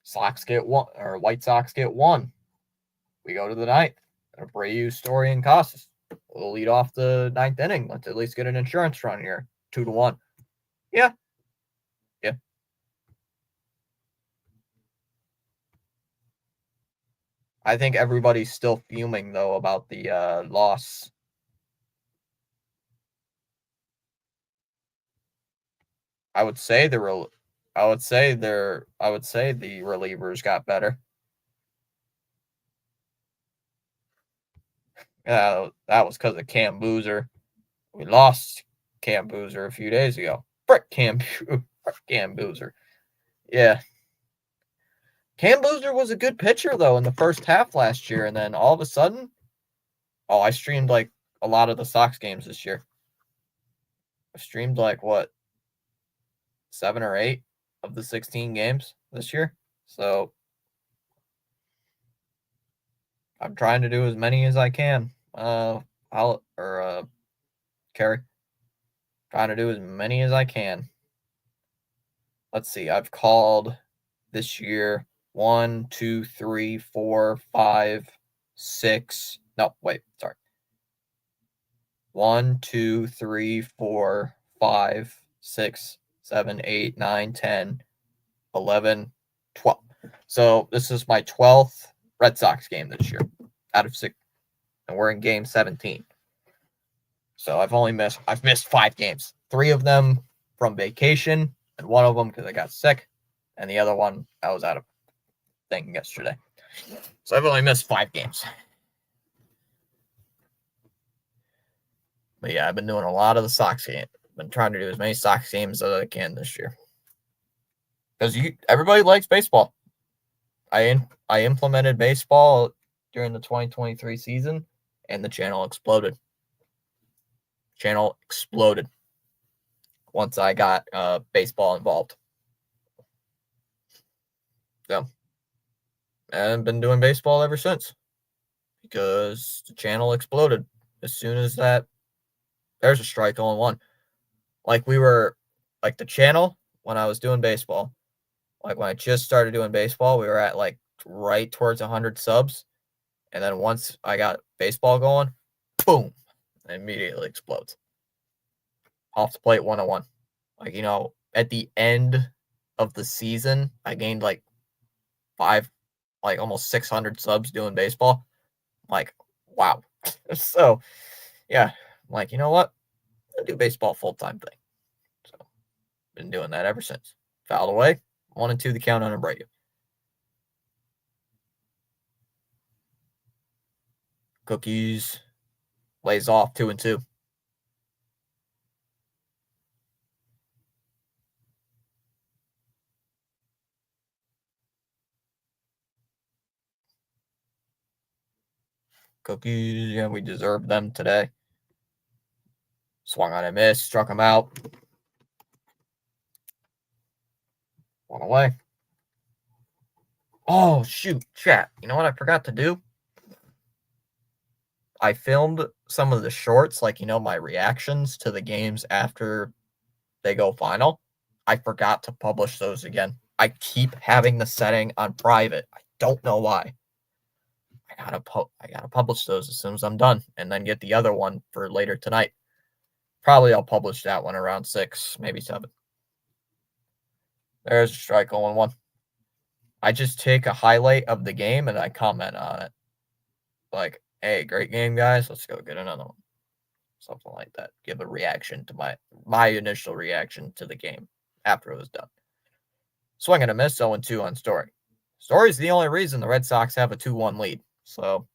Sox get 1, or White Sox get 1. We go to the 9th. Abreu, Story, and Casas. We'll lead off the 9th inning. Let's at least get an insurance run here. 2-1. Yeah. Yeah. I think everybody's still fuming, though, about the loss. I would say the relievers got better. That was because of Cam Boozer. We lost Cam Boozer a few days ago. Frick Cam Boozer. Yeah. Cam Boozer was a good pitcher, though, in the first half last year. And then all of a sudden, I streamed like a lot of the Sox games this year. I streamed like, 7 or 8 of the 16 games this year. So I'm trying to do as many as I can. Kerry. Trying to do as many as I can. Let's see. I've called this year 1, 2, 3, 4, 5, 6. No, wait. Sorry. 1, 2, 3, 4, 5, 6, 7, 8, 9, 10, 11, 12. So this is my 12th Red Sox game this year out of 6. And we're in game 17. So I've missed 5 games. 3 of them from vacation, and 1 of them because I got sick, and the other one I was out of thing yesterday. So I've only missed 5 games. But yeah, I've been doing a lot of the Sox game. Been trying to do as many Sox games as I can this year. Because everybody likes baseball. I implemented baseball during the 2023 season, and the channel exploded. Once I got baseball involved. So, and I've been doing baseball ever since because the channel exploded as soon as there's a strike on one. Like the channel when I was doing baseball, like when I just started doing baseball, we were at like right towards 100 subs. And then once I got baseball going, boom, it immediately explodes. Off the plate 101. Like, at the end of the season, I gained like almost 600 subs doing baseball. Like, wow. So, yeah, I'm like, you know what? I'll do baseball full-time thing. So, been doing that ever since. Fouled away, 1-2 the count on Abreu. Cookies lays off 2-2. Cookies, yeah, we deserved them today. Swung on a miss, struck him out. 1 away. Oh, shoot, chat. You know what I forgot to do? I filmed some of the shorts, like, my reactions to the games after they go final. I forgot to publish those again. I keep having the setting on private. I don't know why. I gotta publish those as soon as I'm done, and then get the other one for later tonight. Probably I'll publish that one around 6, maybe 7. There's a strike 0-1. I just take a highlight of the game and I comment on it. Like, hey, great game, guys. Let's go get another one. Something like that. Give a reaction to my initial reaction to the game after it was done. Swing and a miss, 0-2 on Story. Story's the only reason the Red Sox have a 2-1 lead. So,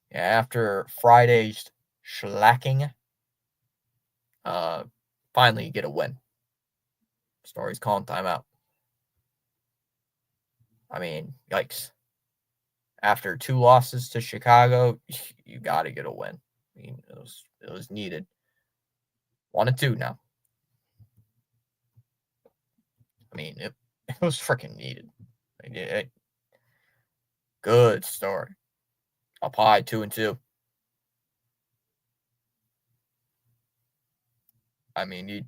yeah, after Friday's shellacking, finally you get a win. Story's calling timeout. I mean, yikes. After 2 losses to Chicago, you got to get a win. I mean, it was needed. 1-2 now. I mean, it was freaking needed. Good Story. Up high, 2-2. I mean, you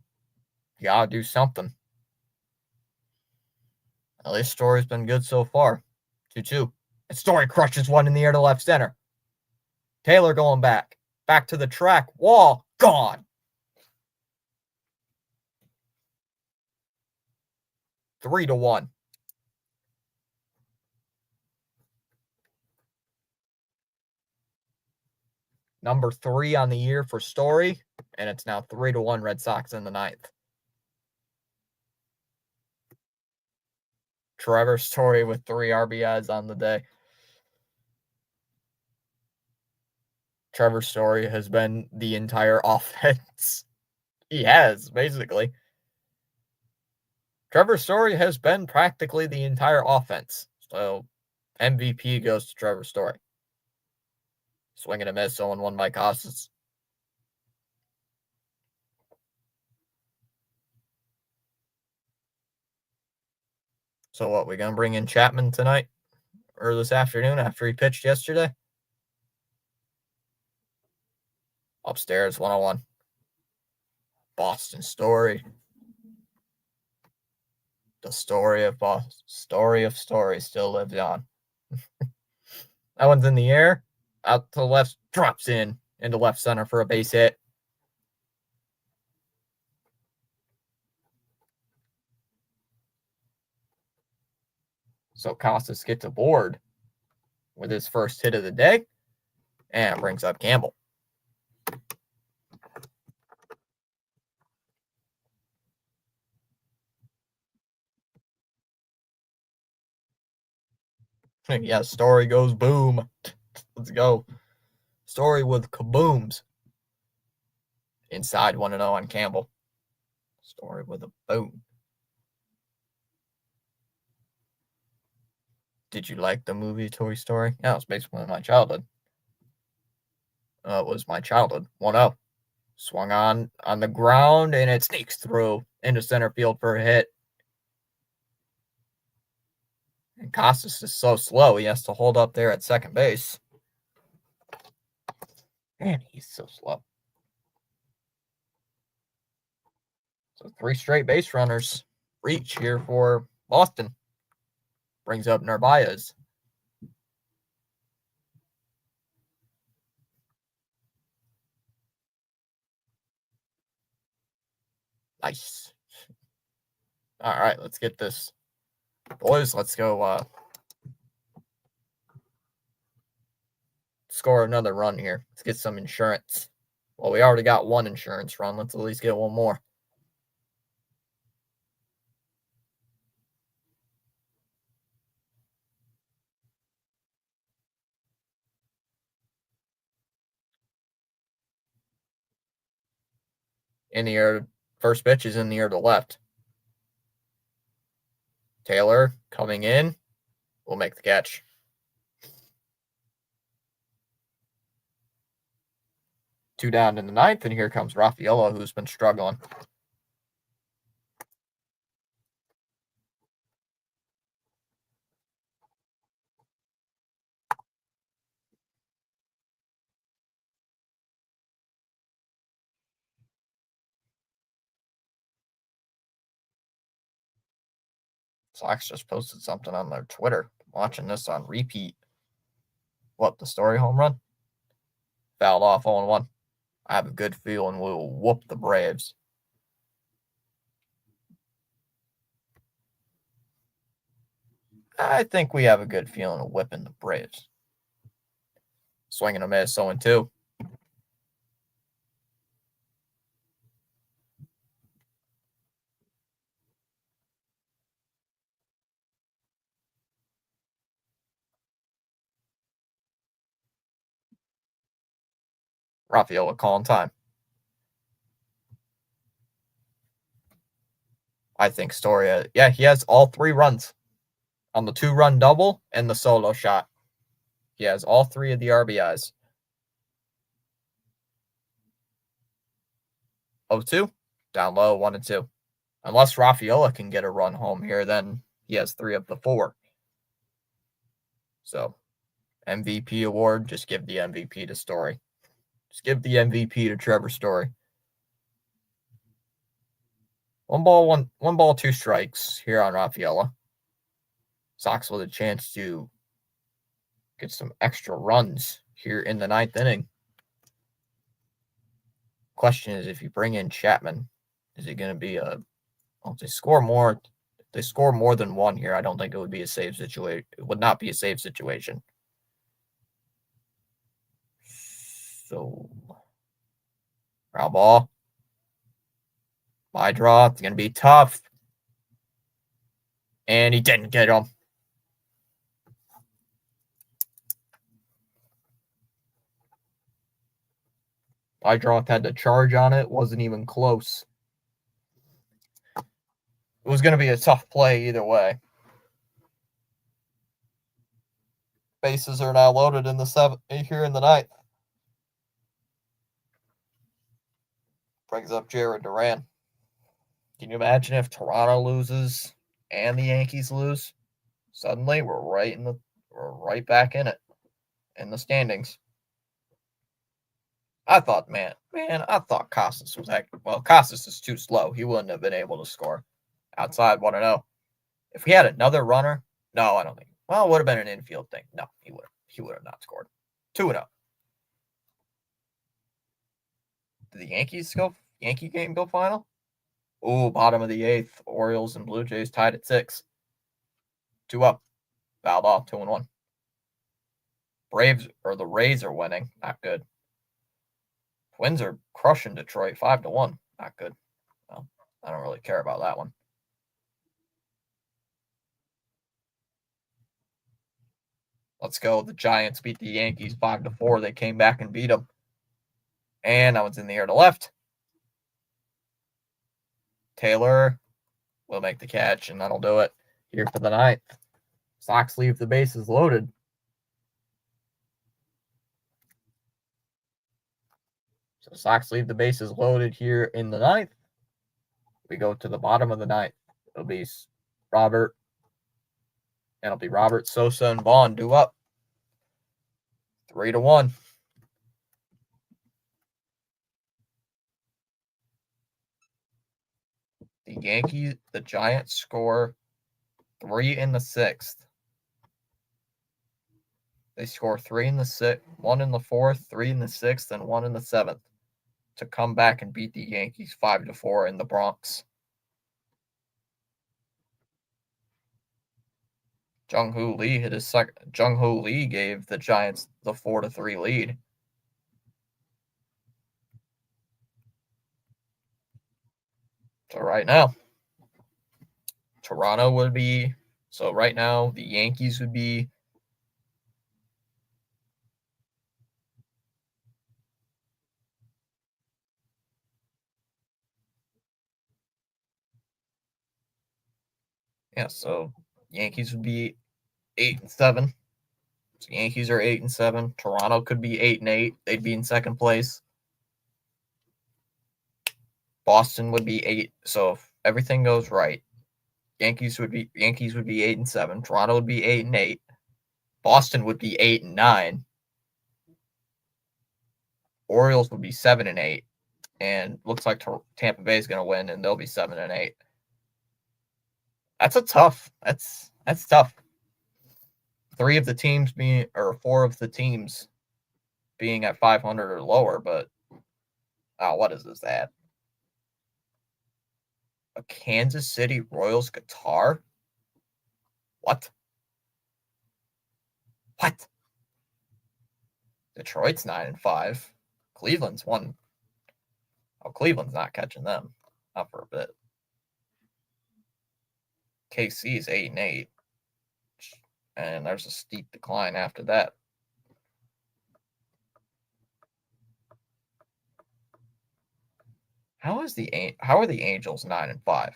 gotta do something. At least Story's been good so far. 2-2. And Story crushes one in the air to left center. Taylor going back. Back to the track. Wall. Gone. 3-1. Number 3 on the year for Story. And it's now 3-1 Red Sox in the 9th. Trevor Story with 3 RBIs on the day. Trevor Story has been the entire offense. He has, basically. Trevor Story has been practically the entire offense. So, MVP goes to Trevor Story. Swing and a miss, 0-1 by Costas. So what, we going to bring in Chapman tonight? Or this afternoon after he pitched yesterday? Upstairs, 1-1. Boston Story. The story of Boston. Story of Story still lives on. That one's in the air. Out to the left. Drops in into left center for a base hit. So Costas gets aboard with his first hit of the day and brings up Campbell. Yeah, Story goes boom. Let's go. Story with kabooms. Inside 1-0 on Campbell. Story with a boom. Did you like the movie Toy Story? Yeah, it was basically my childhood. It was my childhood. 1-0. Swung on the ground, and it sneaks through into center field for a hit. And Costas is so slow, he has to hold up there at second base. Man, he's so slow. So 3 straight base runners reach here for Boston. Brings up Narvaez. Nice. All right, let's get this. Boys, let's go score another run here. Let's get some insurance. Well, we already got 1 insurance run. Let's at least get 1 more. In the air, first pitch is in the air to left. Taylor coming in will make the catch. Two down in the 9th, and here comes Rafaela, who's been struggling. Sox just posted something on their Twitter. Watching this on repeat. What, the Story home run? Fouled off 0-1. I have a good feeling we'll whoop the Braves. I think we have a good feeling of whipping the Braves. Swinging a miss, 0-2. Rafaela calling time. I think Story, yeah, he has all 3 runs on the 2-run double and the solo shot. He has all 3 of the RBIs. 0-2, down low, 1-2. Unless Rafaela can get a run home here, then he has 3 of the 4. So, MVP award, just give the MVP to Story. Just give the MVP to Trevor Story. 1 ball, 2 strikes here on Rafaela. Sox with a chance to get some extra runs here in the 9th inning. Question is, if you bring in Chapman, is it going to be a? Well, if they score more, if they score more than 1 here, I don't think it would be a save situation. It would not be a save situation. So, ground ball. My draw. It's going to be tough. And he didn't get him. Idroth had to charge on it. Wasn't even close. It was going to be a tough play either way. Bases are now loaded in the 7th here in the 9th. Brings up Jared Duran. Can you imagine if Toronto loses and the Yankees lose? Suddenly we're right back in it in the standings. I thought Costas was Costas is too slow. He wouldn't have been able to score outside 1-0. If we had another runner, no, I don't think. Well, it would have been an infield thing. No, he would have not scored. 2-0. Did the Yankee game go final? Oh, bottom of the 8th. Orioles and Blue Jays tied at 6. 2 up. Fouled off, 2-1. The Rays are winning. Not good. Twins are crushing Detroit 5-1. Not good. Well, I don't really care about that one. Let's go. The Giants beat the Yankees 5-4. They came back and beat them. And that one's in the air to left. Taylor will make the catch, and that'll do it here for the ninth. Sox leave the bases loaded. So Sox leave the bases loaded here in the ninth. We go to the bottom of the ninth. It'll be Robert, Sosa, and Vaughn due up. 3-1. The Giants score 3 in the sixth. They score 3 in the sixth, 1 in the fourth, 3 in the sixth, and 1 in the seventh to come back and beat the Yankees 5-4 in the Bronx. Jung-Hoo Lee hit his second. Jung-Hoo Lee gave the Giants the 4-3 lead. So right now, Toronto would be. So right now, the Yankees would be. Yeah, so Yankees would be 8-7. So Yankees are 8-7. Toronto could be 8-8. They'd be in second place. Boston would be 8. So if everything goes right, Yankees would be 8-7. Toronto would be 8-8. Boston would be 8-9. Orioles would be 7-8. And looks like Tampa Bay is going to win, and they'll be 7-8. That's tough. That's tough. 4 of the teams being at 500 or lower, but what is this at? A Kansas City Royals guitar? What? Detroit's 9-5. Cleveland's 1. Oh, Cleveland's not catching them. Not for a bit. KC is 8-8. And there's a steep decline after that. How are the Angels 9-5?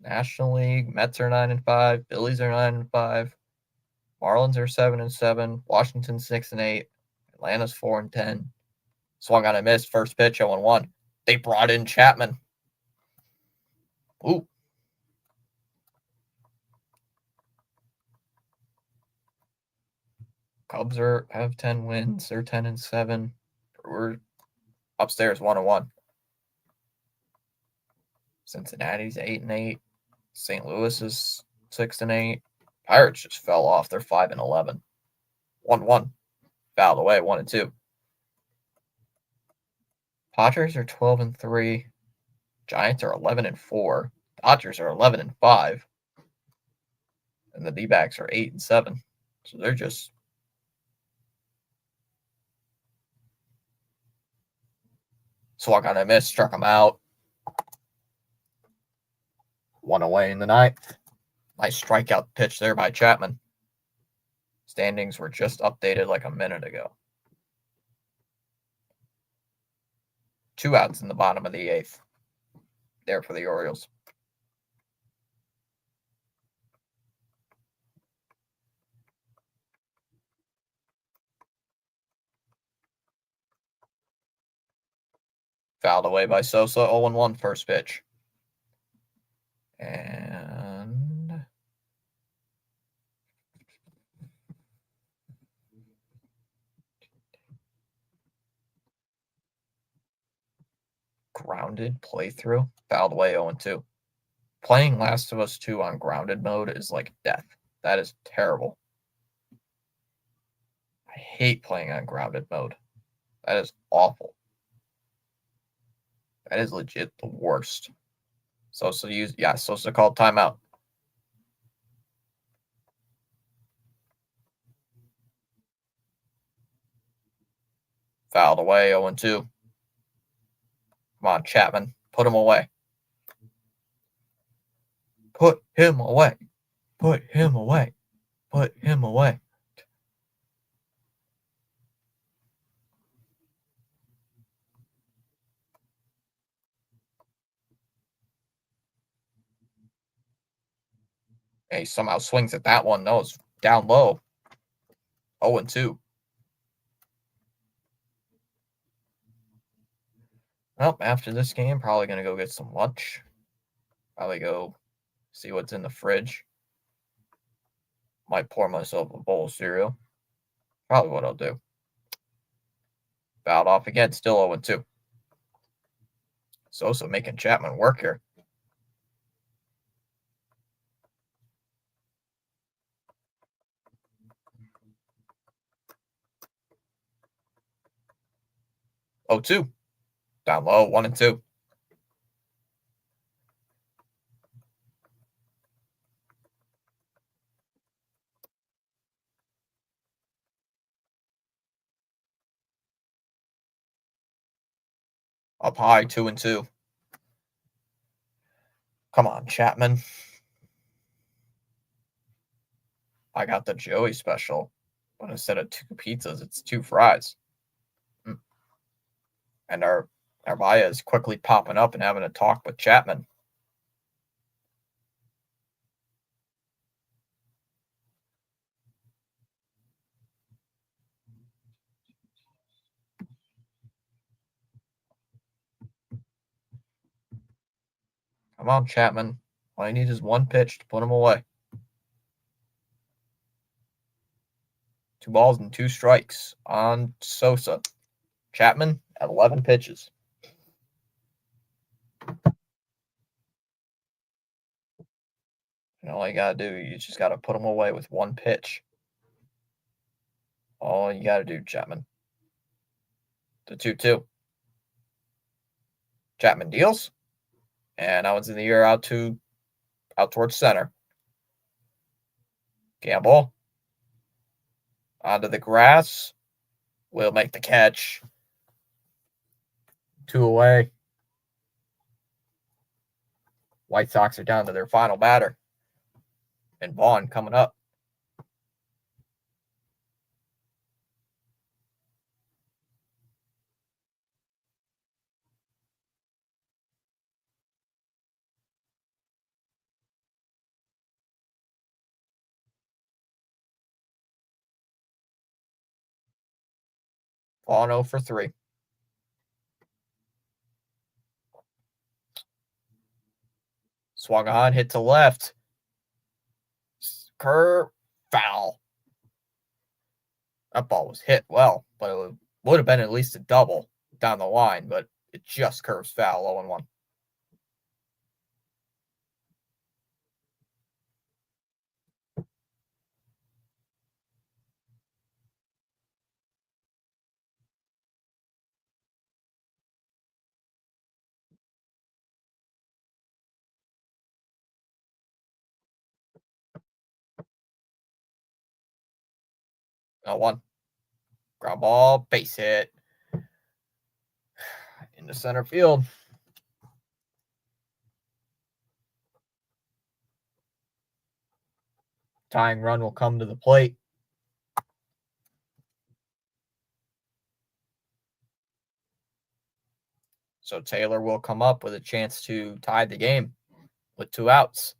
National League, Mets are 9-5, Phillies are 9-5, Marlins are 7-7, Washington 6-8, Atlanta's 4-10. Swung on a miss, first pitch 0-1. They brought in Chapman. Ooh. Cubs have 10 wins. They're 10-7. We're upstairs 1-1. Cincinnati's 8-8. St. Louis is 6-8. Pirates just fell off. They're 5-11. 1-1. Fouled away 1-2. Padres are 12-3. Giants are 11-4. Dodgers are 11-5. And the D-backs are 8-7. So they're just swung on a miss, struck him out. 1 away in the ninth. Nice strikeout pitch there by Chapman. Standings were just updated like a minute ago. 2 outs in the bottom of the 8th. There for the Orioles. Fouled away by Sosa. 0-1 first pitch. And grounded playthrough. Fouled away 0-2. Playing Last of Us 2 on grounded mode is like death. That is terrible. I hate playing on grounded mode. That is awful. That is legit the worst. Sosa called timeout. Fouled away 0-2. Come on, Chapman. Put him away. Put him away. Put him away. Put him away. And he somehow swings at that one. No, it's down low. 0-2. Well, after this game, probably going to go get some lunch. Probably go see what's in the fridge. Might pour myself a bowl of cereal. Probably what I'll do. Fouled off again, still 0-2. Sosa making Chapman work here. Oh, 2. Down low, 1-2. Up high, 2-2. Come on, Chapman. I got the Joey special, but instead of 2 pizzas, it's 2 fries. And our Arbaez is quickly popping up and having a talk with Chapman. Come on, Chapman. All I need is 1 pitch to put him away. 2 balls and 2 strikes on Sosa. Chapman at 11 pitches. And all you got to do, you just got to put him away with 1 pitch. All you got to do, Chapman. The 2-2. Chapman deals. And that one's in the air out towards center. Gamble. Onto the grass. Will make the catch. 2 away. White Sox are down to their final batter. And Vaughn coming up. Vaughn 0 for 3. Swung on, hit to left. Curve, foul. That ball was hit well, but it would have been at least a double down the line, but it just curves foul, 0-1. No one. Ground ball, base hit. Into center field. Tying run will come to the plate. So Taylor will come up with a chance to tie the game with 2 outs.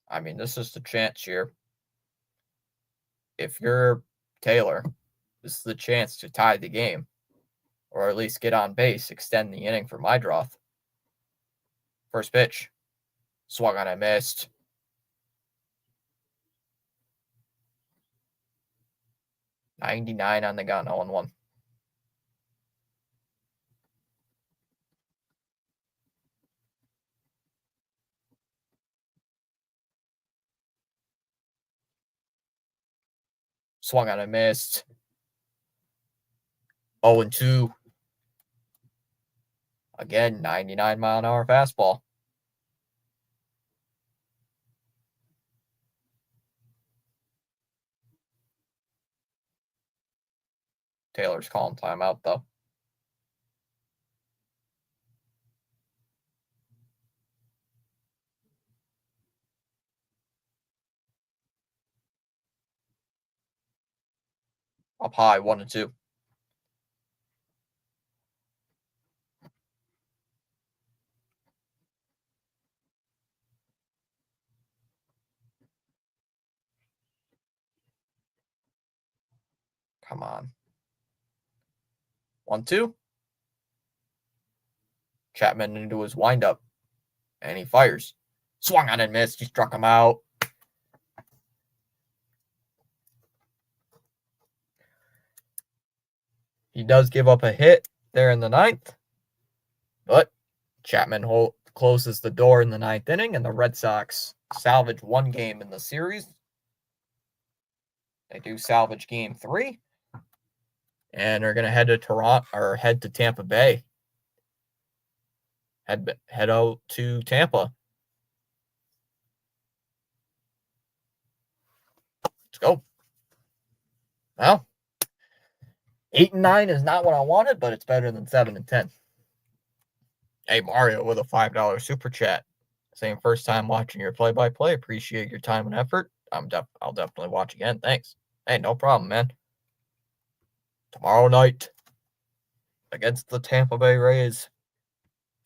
I mean, this is the chance here. If you're Taylor, this is the chance to tie the game, or at least get on base, extend the inning for Meidroth. First pitch. Swung on and missed. .99 on the gun, 0-1. Swung on and missed. 0-2. Again, 99-mile-an-hour fastball. Taylor's calling timeout, though. Up high, 1-2. Come on. 1-2. Chapman into his windup. And he fires. Swung on and missed. He struck him out. He does give up a hit there in the ninth. But Chapman closes the door in the ninth inning, and the Red Sox salvage one game in the series. They do salvage game 3. And are going to head to Toronto or head to Tampa Bay. Head out to Tampa. Let's go. Well, 8-9 is not what I wanted, but it's better than 7-10. Hey, Mario with a $5 super chat. Saying first time watching your play-by-play. Appreciate your time and effort. I'll definitely watch again. Thanks. Hey, no problem, man. Tomorrow night against the Tampa Bay Rays.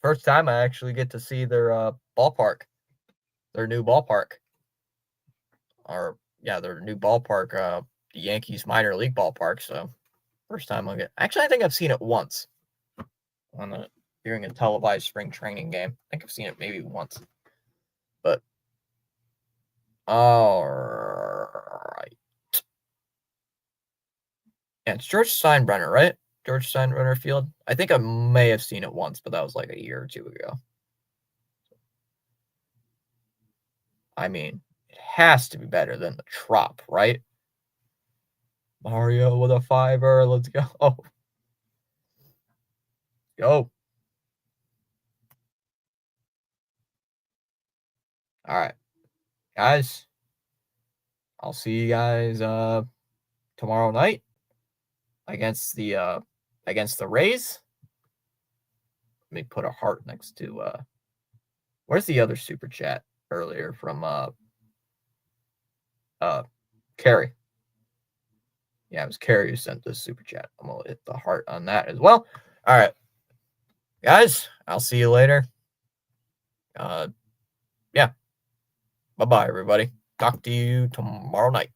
First time I actually get to see their ballpark. Their new ballpark. Their new ballpark, the Yankees minor league ballpark. So first time actually, I think I've seen it once during a televised spring training game. I think I've seen it maybe once. But all right. Yeah, it's George Steinbrenner, right? George Steinbrenner Field. I think I may have seen it once, but that was like a year or two ago. I mean, it has to be better than the Trop, right? Mario with a $5. Let's go. Go. All right, guys. I'll see you guys tomorrow night against the Rays. Let me put a heart next to where's the other super chat earlier from Carrie. Yeah, it was Carrie who sent this super chat. I'm gonna hit the heart on that as well. All right, guys, I'll see you later. Yeah. Bye-bye, everybody. Talk to you tomorrow night.